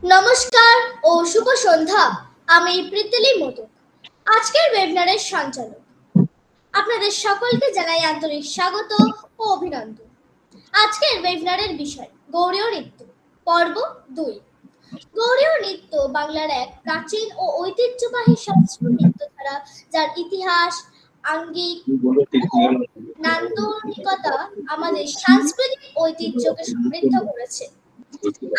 নমস্কার ও শুভ সন্ধ্যা। আমি প্রীতিলি মোদক, আজকের ওয়েবিনারের সঞ্চালক। আপনাদের সকলকে জানাই আন্তরিক স্বাগত ও অভিনন্দন। আজকের ওয়েবিনারের বিষয় গৌড়ীয় নৃত্য, পর্ব ২। গৌড়ীয় নৃত্য বাংলার এক প্রাচীন ও ঐতিহ্যবাহী শাস্ত্রীয় নৃত্যধারা, যার ইতিহাস, আঙ্গিক ও নান্দনিকতা আমাদের সাংস্কৃতিক ঐতিহ্যকে সমৃদ্ধ করেছে।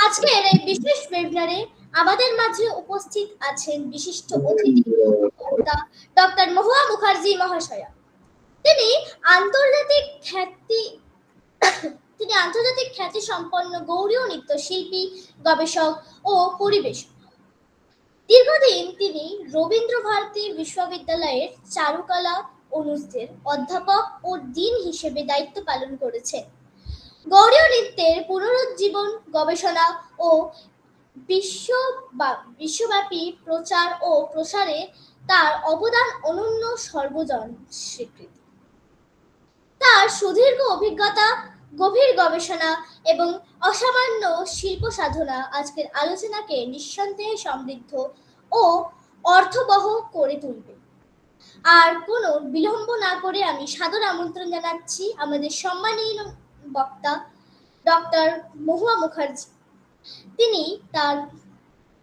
আজকের এই বিশেষ ওয়েবিনারে আমাদের মাঝে উপস্থিত আছেন বিশিষ্ট অতিথি বক্তা ডক্টর মহুয়া মুখার্জি মহাশয়া। তিনি আন্তর্জাতিক খ্যাতি সম্পন্ন গৌড়ীয় নৃত্যশিল্পী, গবেষক ও পরিবেশক। দীর্ঘদিন তিনি রবীন্দ্র ভারতী বিশ্ববিদ্যালয়ের চারুকলা অনুষদের অধ্যাপক ও ডিন হিসেবে দায়িত্ব পালন করেছেন। গৌড়ীয় নৃত্যের পুনরুজ্জীবন, গবেষণা ও বিশ্বব্যাপী প্রচার ও প্রসারে তার অবদান অনন্য, সর্বজন স্বীকৃতি। তার সুদীর্ঘ অভিজ্ঞতা, গভীর গবেষণা এবং অসামান্য শিল্প সাধনা আজকের আলোচনাকে নিঃসন্দেহে সমৃদ্ধ ও অর্থবহ করে তুলবে। আর কোনো বিলম্ব না করে আমি সাদর আমন্ত্রণ জানাচ্ছি আমাদের সম্মানীয় বক্তা ডক্টর মহুয়া মুখার্জি। তিনি তার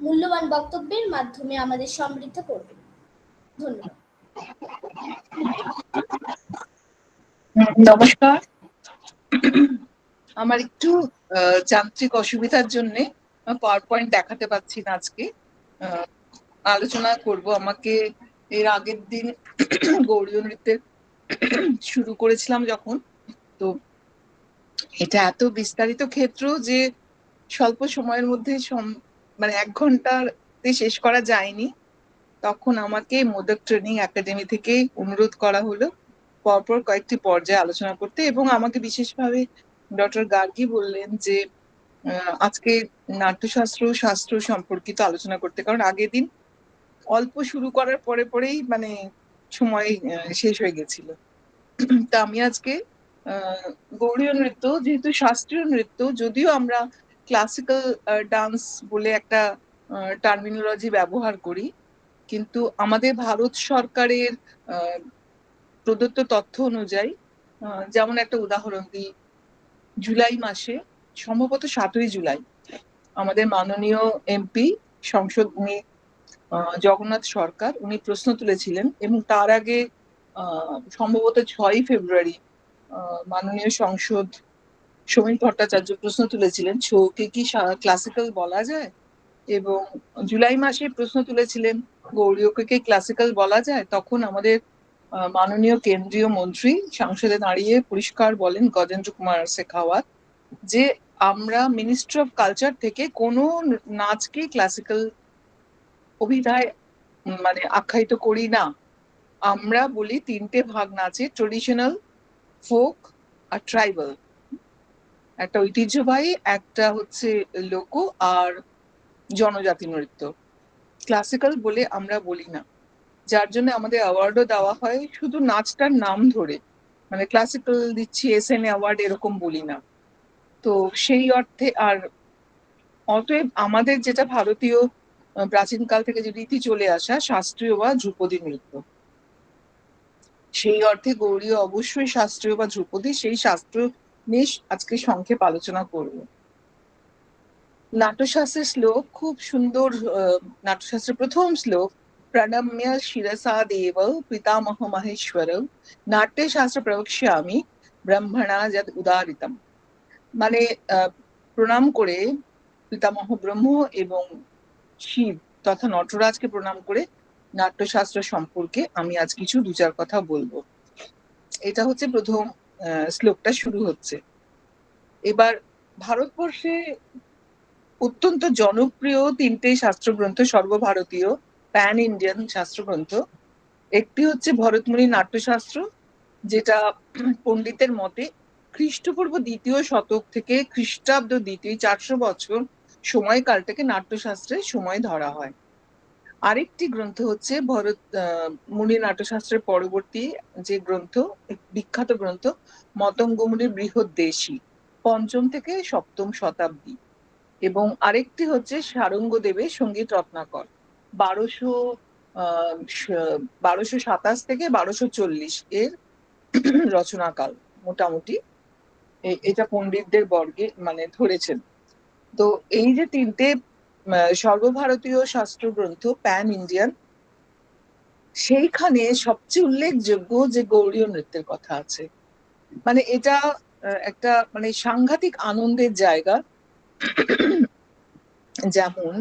মূল্যবান বক্তব্যের মাধ্যমে আমাদের সমৃদ্ধ করবেন। ধন্যবাদ। নমস্কার। আমার একটু যান্ত্রিক অসুবিধার জন্য পাওয়ার পয়েন্ট দেখাতে পাচ্ছি না। আজকে আলোচনা করব। আমাকে এর আগের দিন গৌড়ীয় নৃত্যের শুরু করেছিলাম যখন, তো এটা এত বিস্তারিত ক্ষেত্র যে স্বল্প সময়ের মধ্যে মানে 1 ঘন্টাতে শেষ করা যায়নি। তখন আমাকে মোদক ট্রেনিং একাডেমি থেকে অনুরোধ করা হলো পরপর কয়েকটি পর্যায়ে আলোচনা করতে, এবং আমাকে বিশেষভাবে ডক্টর গার্গী বললেন যে আজকে নাট্যশাস্ত্র শাস্ত্র সম্পর্কিত আলোচনা করতে, কারণ আগের দিন অল্প শুরু করার পরেই মানে সময় শেষ হয়ে গেছিল। তা আমি আজকে গৌড়ীয় নৃত্য, যেহেতু শাস্ত্রীয় নৃত্য, যদিও আমরা ক্লাসিক্যাল ডান্স বলে একটা টার্মিনোলজি ব্যবহার করি, কিন্তু আমাদের ভারত সরকারের প্রদত্ত তথ্য অনুযায়ী, যেমন একটা উদাহরণ দিই, জুলাই মাসে সম্ভবত 7ই জুলাই আমাদের মাননীয় এমপি সংসদ উনি জগন্নাথ সরকার উনি প্রশ্ন তুলেছিলেন, এবং তার আগে সম্ভবত 6ই ফেব্রুয়ারি মাননীয় সংসদ সমীর ভট্টাচার্য প্রশ্ন তুলেছিলেন, ছৌকে কি ক্লাসিক্যাল বলা যায়, এবং জুলাই মাসে প্রশ্ন তুলেছিলেন গৌড়ীয়কে কি ক্লাসিক্যাল বলা যায়। তখন আমাদের মাননীয় কেন্দ্রীয় মন্ত্রী সংসদে দাঁড়িয়ে পরিষ্কার বলেন, গজেন্দ্র কুমার শেখাওয়াত, যে আমরা মিনিস্ট্রি অফ কালচার থেকে কোনো নাচকে ক্লাসিক্যাল অভিধায় মানে আখ্যায়িত করি না। আমরা বলি 3টে ভাগ নাচে, ট্রেডিশনাল, ফোক আর ট্রাইবাল। একটা ঐতিহ্যবাহী, একটা হচ্ছে লোক আর জনজাতি নৃত্য। ক্লাসিক্যাল বলে আমরা বলি না, যার জন্য আমাদের অ্যাওয়ার্ডও দেওয়া হয় শুধু নাচটার নাম ধরে, মানে ক্লাসিক্যাল দিচ্ছি এসএনএ অ্যাওয়ার্ড এরকম বলি না। তো সেই অর্থে আর অতএব আমাদের যেটা ভারতীয় প্রাচীনকাল থেকে যে রীতি চলে আসা শাস্ত্রীয় বা ধ্রুপদী নৃত্য, সেই অর্থে গৌড়ীয় অবশ্যই শাস্ত্রীয় বা ধ্রুপদী, সেই শাস্ত্র নিয়ে আজকে সংক্ষেপ আলোচনা করব। নাট্যশাস্ত্রের শ্লোক খুব সুন্দর। নাট্যশাস্ত্রের প্রথম শ্লোক, প্রণম্য শিরসা দেব পিতামহ মহেশ্বর নাট্যশাস্ত্র প্রবক্ষ্যামি ব্রহ্মণা যদ উদারিতম। মানে প্রণাম করে পিতামহ ব্রহ্ম এবং শিব তথা নটরাজকে প্রণাম করে নাট্যশাস্ত্র সম্পর্কে আমি আজ কিছু 2-4 কথা বলবো। এটা হচ্ছে প্রথম শ্লোকটা শুরু হচ্ছে। এবার ভারতবর্ষে অত্যন্ত জনপ্রিয় 3টে শাস্ত্রগ্রন্থ, সর্বভারতীয় প্যান ইন্ডিয়ান শাস্ত্রগ্রন্থ। একটি হচ্ছে ভরতমুনি নাট্যশাস্ত্র, যেটা পণ্ডিতের মতে খ্রিস্টপূর্ব 2য় শতক থেকে খ্রিস্টাব্দ 2য় 400 বছর সময়কালটাকে নাট্যশাস্ত্রের সময় ধরা হয়। আরেকটি গ্রন্থ হচ্ছে মুনি নাট্যশাস্ত্রের পরবর্তী যে গ্রন্থ, বিখ্যাত গ্রন্থ মতঙ্গ মুনির বৃহদ্দেশী, 5ম থেকে 7ম শতাব্দী। এবং আরেকটি হচ্ছে সারঙ্গদেবে সঙ্গীত রত্নাকর 1200 1227 থেকে 1240 এর রচনাকাল মোটামুটি এটা পণ্ডিতদের বর্গে মানে ধরেছেন। তো এই যে তিনটে সর্বভারতীয় শাস্ত্র গ্রন্থ প্যান ইন্ডিয়ান, সেইখানে সবচেয়ে উল্লেখযোগ্য যে গৌড়ীয় নৃত্যের কথা আছে, মানে এটা একটা মানে সাংঘাতিক আনন্দের জায়গা। যেমন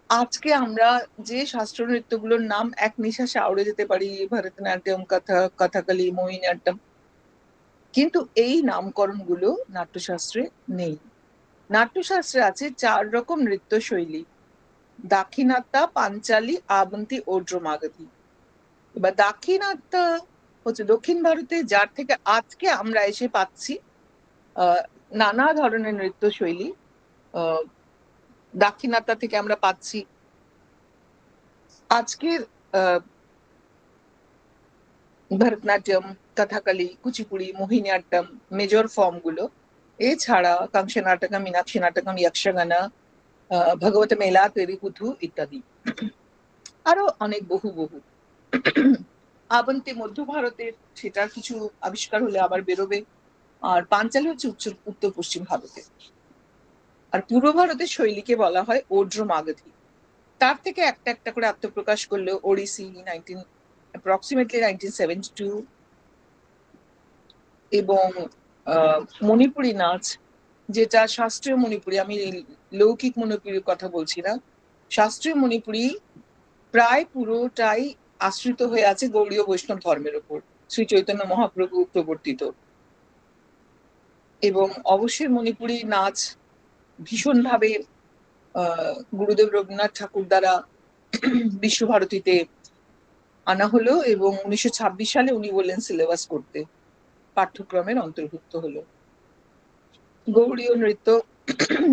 আজকে আমরা যে শাস্ত্র নৃত্যগুলোর নাম এক নিঃশ্বাসে আউড়ে যেতে পারি, ভরতনাট্যম, কথাকলি, মোহিনীঅট্টম, কিন্তু এই নামকরণগুলো নাট্যশাস্ত্রে নেই। নাট্যশাস্ত্রে আছে 4 রকম নৃত্য শৈলী: দাক্ষিণাত্যা, পাঞ্চালী, আবন্তি, ওড্র মাগধী। এবার দাক্ষিণাত্যা হচ্ছে দক্ষিণ ভারতে, যার থেকে আজকে আমরা এসে পাচ্ছি নানা ধরনের নৃত্য শৈলী। দাক্ষিণাত্যা থেকে আমরা পাচ্ছি আজকের ভরতনাট্যম, কথাকলি, কুচিপুড়ি, মোহিনীঅট্টম মেজর ফর্ম গুলো। এছাড়া কাংসা নাটকম, মীনাক্ষী নাটকম, যক্ষগান, ভগবত মেলা, তেরিকুথু ইত্যাদি, আরো অনেক বহু বহু। আবন্তি মধ্য ভারতের, সেটা কিছু আবিষ্কার হলে আবার বেরোবে। আর পাঞ্চালী হচ্ছে উত্তর পশ্চিম ভারতে। আর পূর্ব ভারতের শৈলীকে বলা হয় ওড্র মাগধী। তার থেকে একটা একটা করে আত্মপ্রকাশ করলো ওড়িশি অ্যাপ্রক্সিমেটলি 1972, এবং মণিপুরি নাচ, যেটা শাস্ত্রীয় মণিপুরি, আমি লৌকিক মণিপুরির কথা বলছি না, শাস্ত্রীয় মণিপুরি প্রায় পুরোটাই আশ্রিত হয়ে আছে গৌড়ীয় বৈষ্ণব ধর্মের উপর, শ্রী চৈতন্য মহাপ্রভু প্রবর্তিত। এবং অবশ্যই মণিপুরি নাচ ভীষণভাবে গুরুদেব রবীন্দ্রনাথ ঠাকুর দ্বারা বিশ্বভারতীতে আনা হলো, এবং 1926 সালে উনি বললেন সিলেবাস করতে, পাঠ্যক্রমের অন্তর্ভুক্ত হলো। গৌড়ীয় নৃত্য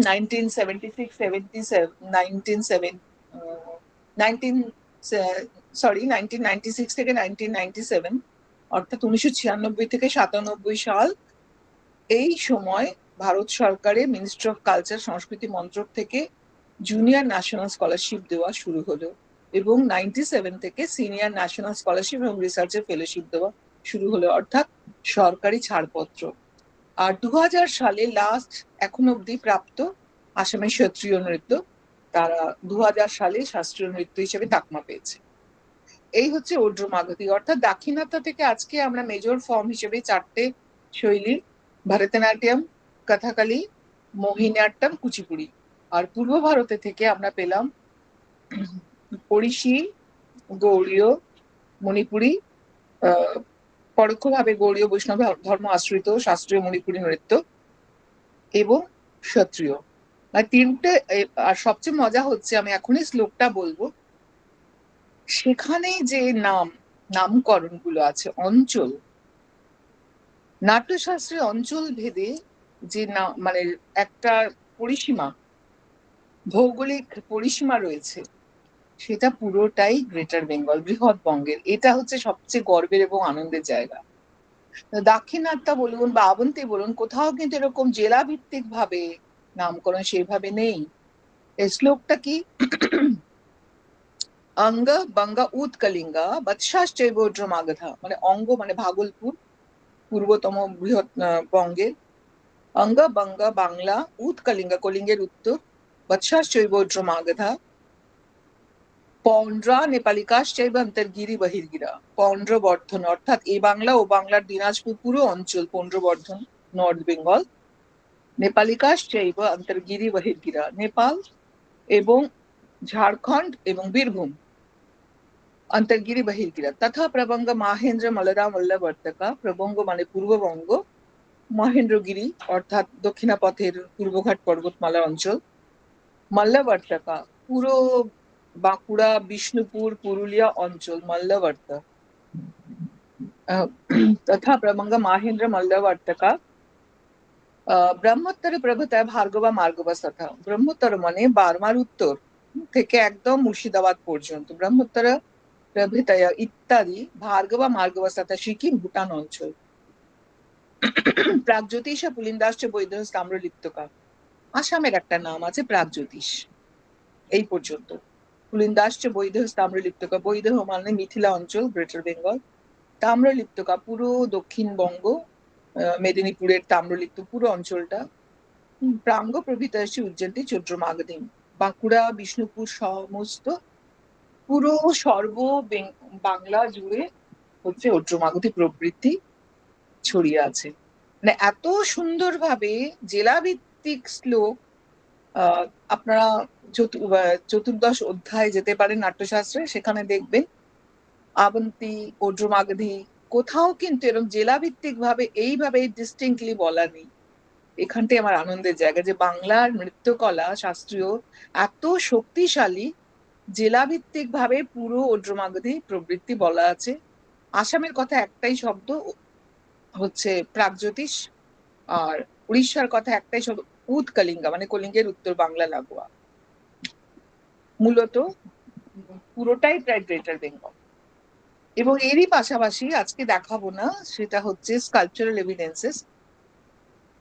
1976, 77, 1996 থেকে 1997, অর্থাৎ 1996 থেকে 97 সাল, এই সময় ভারত সরকারের মিনিস্ট্রি অফ কালচার, সংস্কৃতি মন্ত্রক থেকে জুনিয়র ন্যাশনাল স্কলারশিপ দেওয়া শুরু হলো, এবং 97 থেকে সিনিয়র ন্যাশনাল স্কলারশিপ এবং রিসার্চের ফেলোশিপ দেওয়া শুরু হলো, অর্থাৎ সরকারি ছাড়পত্র। আর 2000 সালে লাস্ট এখন অব্দি প্রাপ্ত আসামের ক্ষত্রিয় নৃত্য, তারা 2000 সালে শাস্ত্রীয় নৃত্য হিসেবে তাকমা পেয়েছে। এই হচ্ছে ওড্র মাগধী। অর্থাৎ দাক্ষিণাত্য থেকে আজকে আমরা মেজর ফর্ম হিসেবে 4টে শৈলী: ভরতনাট্যম, কথাকলি, মোহিনীঅট্টম, কুচিপুড়ি। আর পূর্ব ভারতে থেকে আমরা পেলাম ওড়িশি, গৌড়ীয়, মণিপুরি, পরোক্ষভাবে গৌড়ীয় বৈষ্ণব ধর্ম আশ্রিত শাস্ত্রীয় মণিপুরি নৃত্য, এবং ক্ষত্রিয়। আর তিনটে। আর সবচেয়ে মজা হচ্ছে, আমি এখনই শ্লোকটা বলবো, সেখানে যে নামকরণ গুলো আছে, অঞ্চল, নাট্যশাস্ত্রে অঞ্চল ভেদে যে মানে একটা পরিসীমা, ভৌগোলিক পরিসীমা রয়েছে, সেটা পুরোটাই গ্রেটার বেঙ্গল, বৃহৎ বঙ্গের। এটা হচ্ছে সবচেয়ে গর্বের এবং আনন্দের জায়গা। দাক্ষিণাত্যা বলুন বা আবন্তি বলুন, কোথাও কিন্তু এরকম জেলা ভিত্তিক ভাবে নামকরণ সেইভাবে নেই। এই শ্লোকটা কি? অঙ্গ বঙ্গ উৎকলিঙ্গা বৎসাশ্চৈবোড্র মাগধা, মানে অঙ্গ মানে ভাগলপুর, পূর্বতম বৃহৎ বঙ্গের, অঙ্গ বঙ্গ বাংলা, উৎকলিঙ্গা কলিঙ্গের উত্তর, বৎসাশ্চৈবোড্র মাগধা, পৌন্ড্রা নেপালিকাশ্চৈব অন্তর্গিরি বহির্গিরা। পৌন্ড্রবর্ধন, অর্থাৎ এই বাংলা ও বাংলার দিনাজপুর পুরো অঞ্চল পৌন্ড্রবর্ধন, নর্থ বেঙ্গল। নেপালিকাশ্চৈব অন্তর্গিরি বহির্গিরা, নেপাল এবং ঝাড়খণ্ড এবং বীরভূম, অন্তর্গিরি বহির্গিরা। তথা প্রবঙ্গ মাহেন্দ্র মলদা মল্লবর্তকা, প্রবঙ্গ মানে পূর্ববঙ্গ, মহেন্দ্রগিরি অর্থাৎ দক্ষিণাপথের পূর্বঘাট পর্বতমালা অঞ্চল, মল্লবর্তকা পুরো বাঁকুড়া, বিষ্ণুপুর, পুরুলিয়া অঞ্চল, মল্লবর্ত। তথা প্রবঙ্গ মাহেন্দ্র মল্লবর্তকা ব্রহ্মোত্তর প্রভৃতা ভার্গবা মার্গবা তথা। ব্রহ্মোত্তর মানে বার্মার উত্তর থেকে একদম মুর্শিদাবাদ পর্যন্ত, ব্রহ্মোত্তর প্রভৃতয়া ইত্যাদি, ভার্গবা মার্গবা তথা সিকিম, ভুটান অঞ্চল। প্রাগজ্যোতিষ পুলিন্দাশ্চ বৈদ্য তাম্রলিপ্তকা। আসামের একটা নাম আছে প্রাগজ্যোতিষ, এই পর্যন্ত। পুলিন্দাশ্চ বৈদেহ তাম্রলিপ্তকা, বৈদেহ মানে মিথিলা অঞ্চল, গ্রেটার বেঙ্গল। তাম্রলিপ্তকা পুরো দক্ষিণবঙ্গ, মেদিনীপুরের তাম্রলিপ্ত পুরো অঞ্চলটা। প্রাঙ্গ প্রভৃতাশ্চি উজ্জয়ন্তী চৈত্র মাগধিম, বাঁকুড়া বিষ্ণুপুর সমস্ত পুরো বাংলা জুড়ে হচ্ছে অর্য মাগধী প্রবৃত্তি ছড়িয়ে আছে। মানে এত সুন্দরভাবে জেলা ভিত্তিক শ্লোক। আপনারা চতুর্দশ অধ্যায় যেতে পারেন নাট্যশাস্ত্রে, সেখানে দেখবেন আবন্তী, অর্য মাগধী, কোথাও কিন্তু এরকম জেলা ভিত্তিক ভাবে এইভাবে ডিস্টিংক্টলি বলা নেই। এখানটাই আমার আনন্দের জায়গা যে বাংলার নৃত্যকলা শাস্ত্রীয় এত শক্তিশালী, জেলাভিত্তিক ভাবে পুরো অর্য মাগধী প্রবৃত্তি বলা আছে। আসামের কথা একটাই শব্দ হচ্ছে প্রাগজ্যোতিষ, আর উড়িষ্যার কথা একটাই শব্দ উৎকলিঙ্গা, মানে কলিঙ্গের উত্তর বাংলা লাগোয়া। মূলত পুরোটাই প্রায় গ্রেটার বেঙ্গল। এবং এরই পাশাপাশি আজকে দেখাবো না, সেটা হচ্ছে স্কাল্পচারাল এভিডেন্সেস।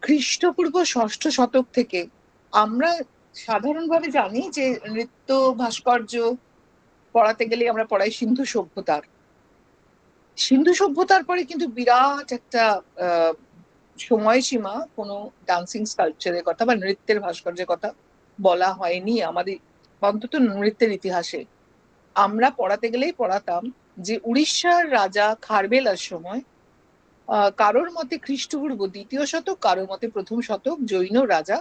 খ্রিস্টপূর্ব ষষ্ঠ শতক থেকে আমরা সাধারণভাবে জানি যে নৃত্য ভাস্কর্য পড়াতে গেলে আমরা পড়াই সিন্ধু সভ্যতার। সিন্ধু সভ্যতার পরে কিন্তু বিরাট একটা সময়সীমা কোনো ডান্সিং স্কাল্পচারের কথা বা নৃত্যের ভাস্কর্যের কথা বলা হয়নি আমাদের, অন্তত নৃত্যের ইতিহাসে। আমরা পড়াতে গেলেই পড়াতাম যে উড়িষ্যার রাজা খারবেলার সময়, কারোর মতে খ্রিস্টপূর্ব দ্বিতীয় শতক, কারোর মতে প্রথম শতক, জৈন রাজা,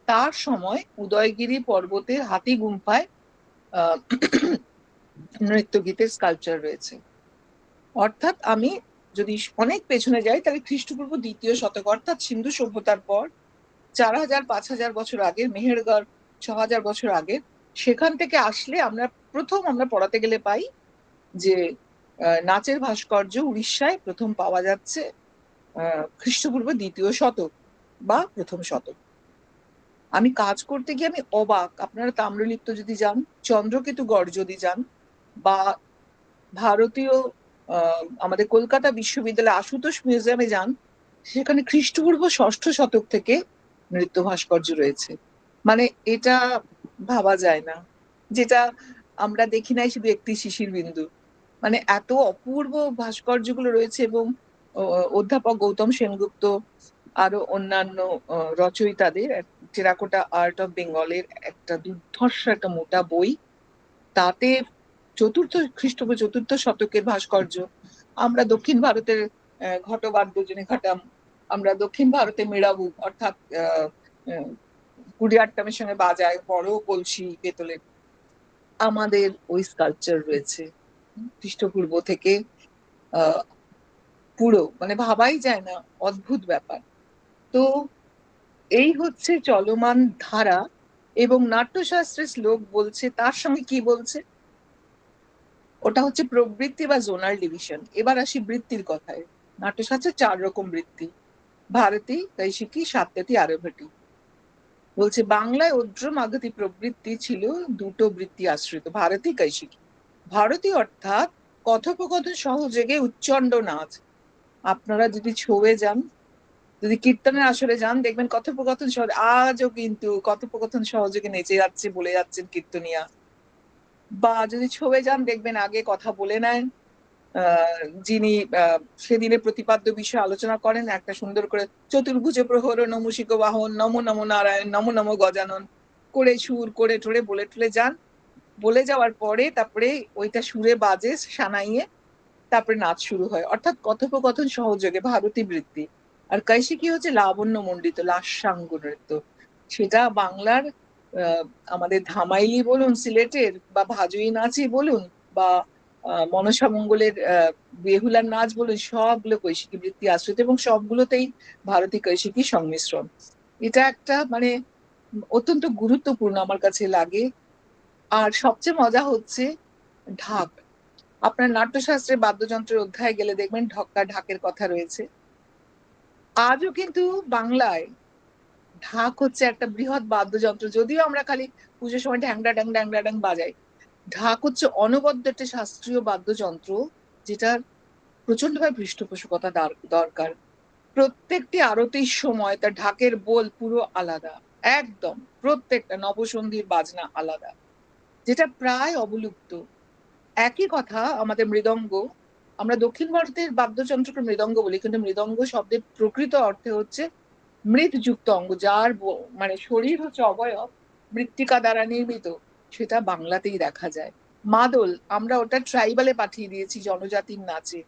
তার সময় উদয়গিরি পর্বতের হাতি গুম্ফায় নৃত্য গীতের স্কাল্পচার রয়েছে। অর্থাৎ আমি যদি অনেক পেছনে যাই তাহলে খ্রিস্টপূর্ব দ্বিতীয় শতক, অর্থাৎ সিন্ধু সভ্যতার পর 4000-5000 বছর আগের, মেহেরগড় 6000 বছর আগের, সেখান থেকে আসলে আমরা পড়াতে গেলে পাই যে নাচের ভাস্কর্য উড়িষ্যায় প্রথম পাওয়া যাচ্ছে খ্রিস্টপূর্ব দ্বিতীয় শতক বা প্রথম শতক। আমি কাজ করতে গিয়ে আমি অবাক। আপনারা তাম্রলিপ্ত যদি যান, চন্দ্রকেতুগড় যদি যান, বা ভারতীয় আমাদের কলকাতা বিশ্ববিদ্যালয় আশুতোষ মিউজিয়ামে যান, সেখানে খ্রিস্টপূর্ব ষষ্ঠ শতক থেকে নৃত্য ভাস্কর্য রয়েছে। মানে এটা ভাবা যায় না, যেটা আমরা দেখি নাই শুধু একটি শিশির বিন্দু। মানে এত অপূর্ব ভাস্কর্যগুলো রয়েছে। এবং অধ্যাপক গৌতম সেনগুপ্ত আরো অন্যান্য রচয়িতাদের টেরাকোটা আর্ট অফ বেঙ্গলের একটা দুর্ধর্ষ একটা মোটা বই, তাতে খ্রিস্টপূর্ব চতুর্থ শতকের ভাস্কর্য। আমরা দক্ষিণ ভারতের ঘটবাদ্যজনী ঘটাম, আমরা দক্ষিণ ভারতে মেড়াবু, অর্থাৎ কুড়িয়াট্টামের সঙ্গে বাজায় বড় কলসি পেতলের, আমাদের ওই স্কাল্পচার রয়েছে খ্রিস্টপূর্ব থেকে। পুরো মানে ভাবাই যায় না, অদ্ভুত ব্যাপার। তো এই হচ্ছে চলমান ধারা। এবং নাট্যশাস্ত্রের শ্লোক বলছে, তার সঙ্গে কি বলছে, ওটা হচ্ছে প্রবৃত্তি বা জোনাল ডিভিশন। এবার আসি বৃত্তির কথায়। নাট্যশাস্ত্রে 4 রকম বৃত্তি: ভারতী, কৈশিকী, সাত্যতী, আরভটী। বলছে বাংলায় অর্য মাগধী প্রবৃত্তি ছিল 2টো বৃত্তি আশ্রিত, ভারতী, কৈশিকী। ভারতী অর্থাৎ কথোপকথন সহযোগে উচ্চণ্ড নাচ। আপনারা যদি ছৌয়ে যান, যদি কীর্তনের আসরে যান, দেখবেন কথোপকথন আজও কিন্তু কথোপকথন সহযোগে নেচে যাচ্ছে, বলে যাচ্ছেন কীর্তনিয়া। বা যদি ছৌয়ে যান, দেখবেন আগে কথা বলে নেন যিনি সেদিনের প্রতিপাদ্য বিষয়ে আলোচনা করেন, একটা সুন্দর করে চতুর্ভুজে প্রহর নমুশিক বাহন, নমো নমো নারায়ণ, নমো নমো গজানন করে সুর করে টোরে বলে টলে যান। বলে যাওয়ার পরে তারপরে ওইটা সুরে বাজে সানাইয়ে, তারপরে নাচ শুরু হয়। অর্থাৎ কথোপকথন সহযোগে ভারতী বৃত্তি। আর কৈশিকী হচ্ছে লাবণ্য মণ্ডিত লাস্যাঙ্গ নৃত্য। সেটা বাংলার আমাদের ধামাইলি বলুন, সিলেটের বা ভাজুই নাচই বলুন, বা মনসা মঙ্গলের বেহুলার নাচ বলুন, সবগুলো কৈশিকী বৃত্তি আশ্রিত এবং সবগুলোতেই ভারতী কৈশিকী সংমিশ্রণ। এটা একটা মানে অত্যন্ত গুরুত্বপূর্ণ আমার কাছে লাগে। আর সবচেয়ে মজা হচ্ছে ঢাক। আপনার নাট্যশাস্ত্রের বাদ্যযন্ত্রের অধ্যায়ে গেলে দেখবেন ঢাকের কথা রয়েছে। আজও কিন্তু বাংলায় ঢাক হচ্ছে একটা বৃহৎ বাদ্যযন্ত্র। যদিও আমরা খালি পুজোর সময় ঢ্যাংডা ড্যাং ড্যাংডা ড্যাং বাজাই, ঢাক হচ্ছে অনবদ্য একটা শাস্ত্রীয় বাদ্যযন্ত্র, যেটার প্রচন্ডভাবে পৃষ্ঠপোষকতা দরকার। প্রত্যেকটি আরতির সময় তার ঢাকের বোল পুরো আলাদা। একদম প্রত্যেকটা নবসন্ধির বাজনা আলাদা, যেটা প্রায় অবলুপ্ত। একই কথা আমাদের মৃদঙ্গ। আমরা দক্ষিণ ভারতের বাদ্যযন্ত্রকে মৃদঙ্গ বলি, কিন্তু মৃদঙ্গ শব্দের প্রকৃত অর্থে হচ্ছে মৃৎযুক্ত অঙ্গ, যার মানে শরীর হচ্ছে অবয়ব মৃত্তিকা দ্বারা নির্মিত। সেটা বাংলাতেই দেখা যায়। মাদল আমরা ওটা ট্রাইবালে পাঠিয়ে দিয়েছি জনজাতির নাচে।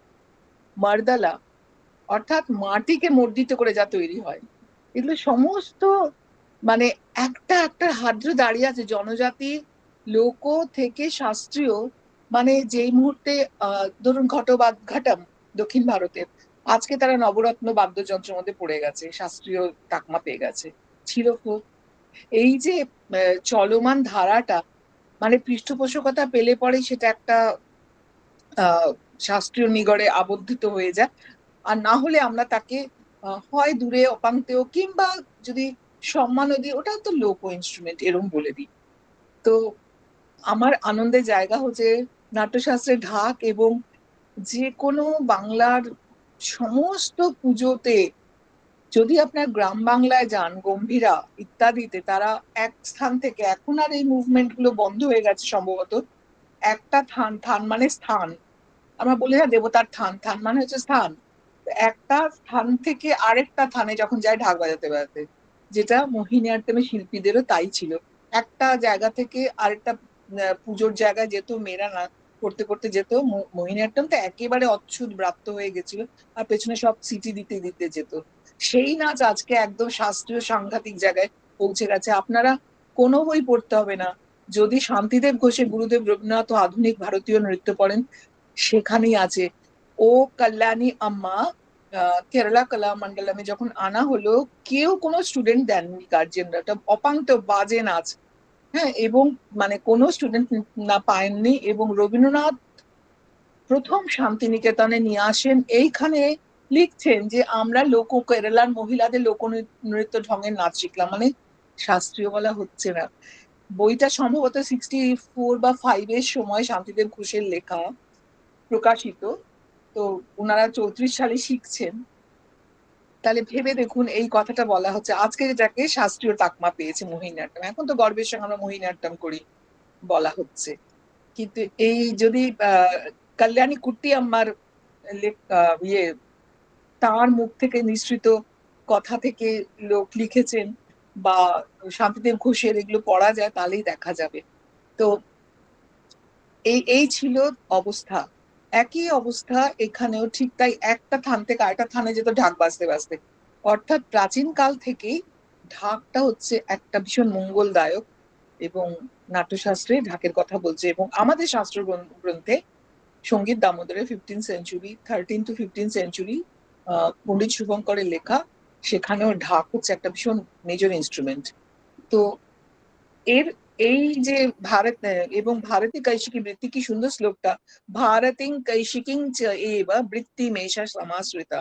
মারদালা অর্থাৎ মাটিকে মর্দিত করে যা তৈরি হয়, এগুলো সমস্ত মানে একটা একটা হাত ধরে দাঁড়িয়ে আছে জনজাতি লোক থেকে শাস্ত্রীয়। মানে যেই মুহূর্তে ধরুন ঘটবাদ ঘটম দক্ষিণ ভারতের, আজকে তারা নবরত্ন বাদ্যযন্ত্রের মধ্যে পড়ে গেছে, শাস্ত্রীয় তাকমা পেয়ে গেছে। ছিল folk। এই যে চলমান ধারাটা, মানে পৃষ্ঠপোষকতা পেলে পরে সেটা একটা শাস্ত্রীয় নিগড়ে আবদ্ধিত হয়ে যায়। আর না হলে আমরা তাকে হয় দূরে অপাঙ্ক্তেয়, কিংবা যদি সম্মানও দিই ওটাও তো লোক ইনস্ট্রুমেন্ট এরম বলে দিই। তো আমার আনন্দের জায়গা হচ্ছে নাট্যশাস্ত্রের ঢাক, এবং যে কোনো বাংলার সমস্ত পুজোতে যদি আপনার গ্রাম বাংলায় যান, গম্ভীরা ইত্যাদিতে, তারা এক স্থান থেকে, এখন আর এই মুভমেন্ট গুলো বন্ধ হয়ে গেছে সম্ভবত, একটা থান, থান মানে স্থান, আমরা বলি না দেবতার থান, থান মানে হচ্ছে স্থান, একটা স্থান থেকে আরেকটা থানে যখন যায় ঢাক বাজাতে বাজাতে, যেটা মোহিনীঅট্টমে শিল্পীদেরও তাই ছিল। একটা জায়গা থেকে আরেকটা পুজোর জায়গায় যেত, মেয়েরা না করতে করতে যেত। মোহিনীঅট্টম তো একেবারে অচ্ছুত ব্রাত্য হয়ে গেছিল, আর পেছনে সব সিটি দিতে দিতে যেত। সেই নাচ আজকে একদম শাস্ত্রীয় সাংঘাতিক জায়গায় পৌঁছে গেছে। আপনারা কোনো বই পড়তে হবে না, যদি শান্তিদেব ঘোষের গুরুদেব রবীন্দ্রনাথ ও আধুনিক ভারতীয় নৃত্য পড়েন, সেখানেই আছে। ও কল্যাণী আম্মা কেরালা কলা মন্ডলমে যখন আনা হলো, কেউ কোনো স্টুডেন্ট দেননি, গার্জিয়ানরা, এটা অপাঙ্ক্ত বাজে নাচ। হ্যাঁ, এবং মানে কোনো স্টুডেন্ট না পায়ননি। এবং রবীন্দ্রনাথ প্রথম শান্তিনিকেতনে নিয়ে আসেন, এইখানে লিখছেন যে আমরা কেরালার মহিলাদের লোকনৃত্য ঢঙের নাচ শিখলাম, মানে শাস্ত্রীয় বলা হচ্ছে না। বইটা সম্ভবত 64 বা 5 এর সময় শান্তিদেব ঘোষের লেখা, প্রকাশিত। তো ওনারা 34 সালে শিখছেন। তাহলে ভেবে দেখুন, এই কথাটা বলা হচ্ছে আজকে, যেটাকে শাস্ত্রীয় তাকমা পেয়েছে মোহিনীঅট্টম, এখন তো গর্বের সঙ্গে আমরা মোহিনীঅট্টম করি, বলা হচ্ছে। কিন্তু এই যদি কল্যাণী কুট্টি আম্মার ইয়ে, তার মুখ থেকে নিঃসৃত কথা থেকে লোক লিখেছেন, বা শান্তিদেব ঘোষের এগুলো পড়া যায়, তাহলেই দেখা যাবে। তো এই এই ছিল অবস্থা। একই অবস্থা এখানেও ঠিক তাই, একটা থান থেকে আরেকটা থানে যেত ঢাক বাজতে বাজতে। অর্থাৎ প্রাচীন কাল থেকেই ঢাকটা হচ্ছে একটা ভীষণ মঙ্গলদায়ক, এবং নাট্যশাস্ত্রে ঢাকের কথা বলছে। এবং আমাদের শাস্ত্র গ্রন্থে সঙ্গীত দামোদরে 13 to 15 সেঞ্চুরি পণ্ডিত শুভঙ্করের লেখা, সেখানেও ঢাক হচ্ছে একটা ভীষণ মেজর ইনস্ট্রুমেন্ট। তো এর এই যে ভারত এবং ভারতী কৈশিকী বৃত্তি, কি সুন্দর শ্লোকটা, ভারতীং কৈশিকিং চ এব বৃত্তি মেষা সমাশ্রিতা,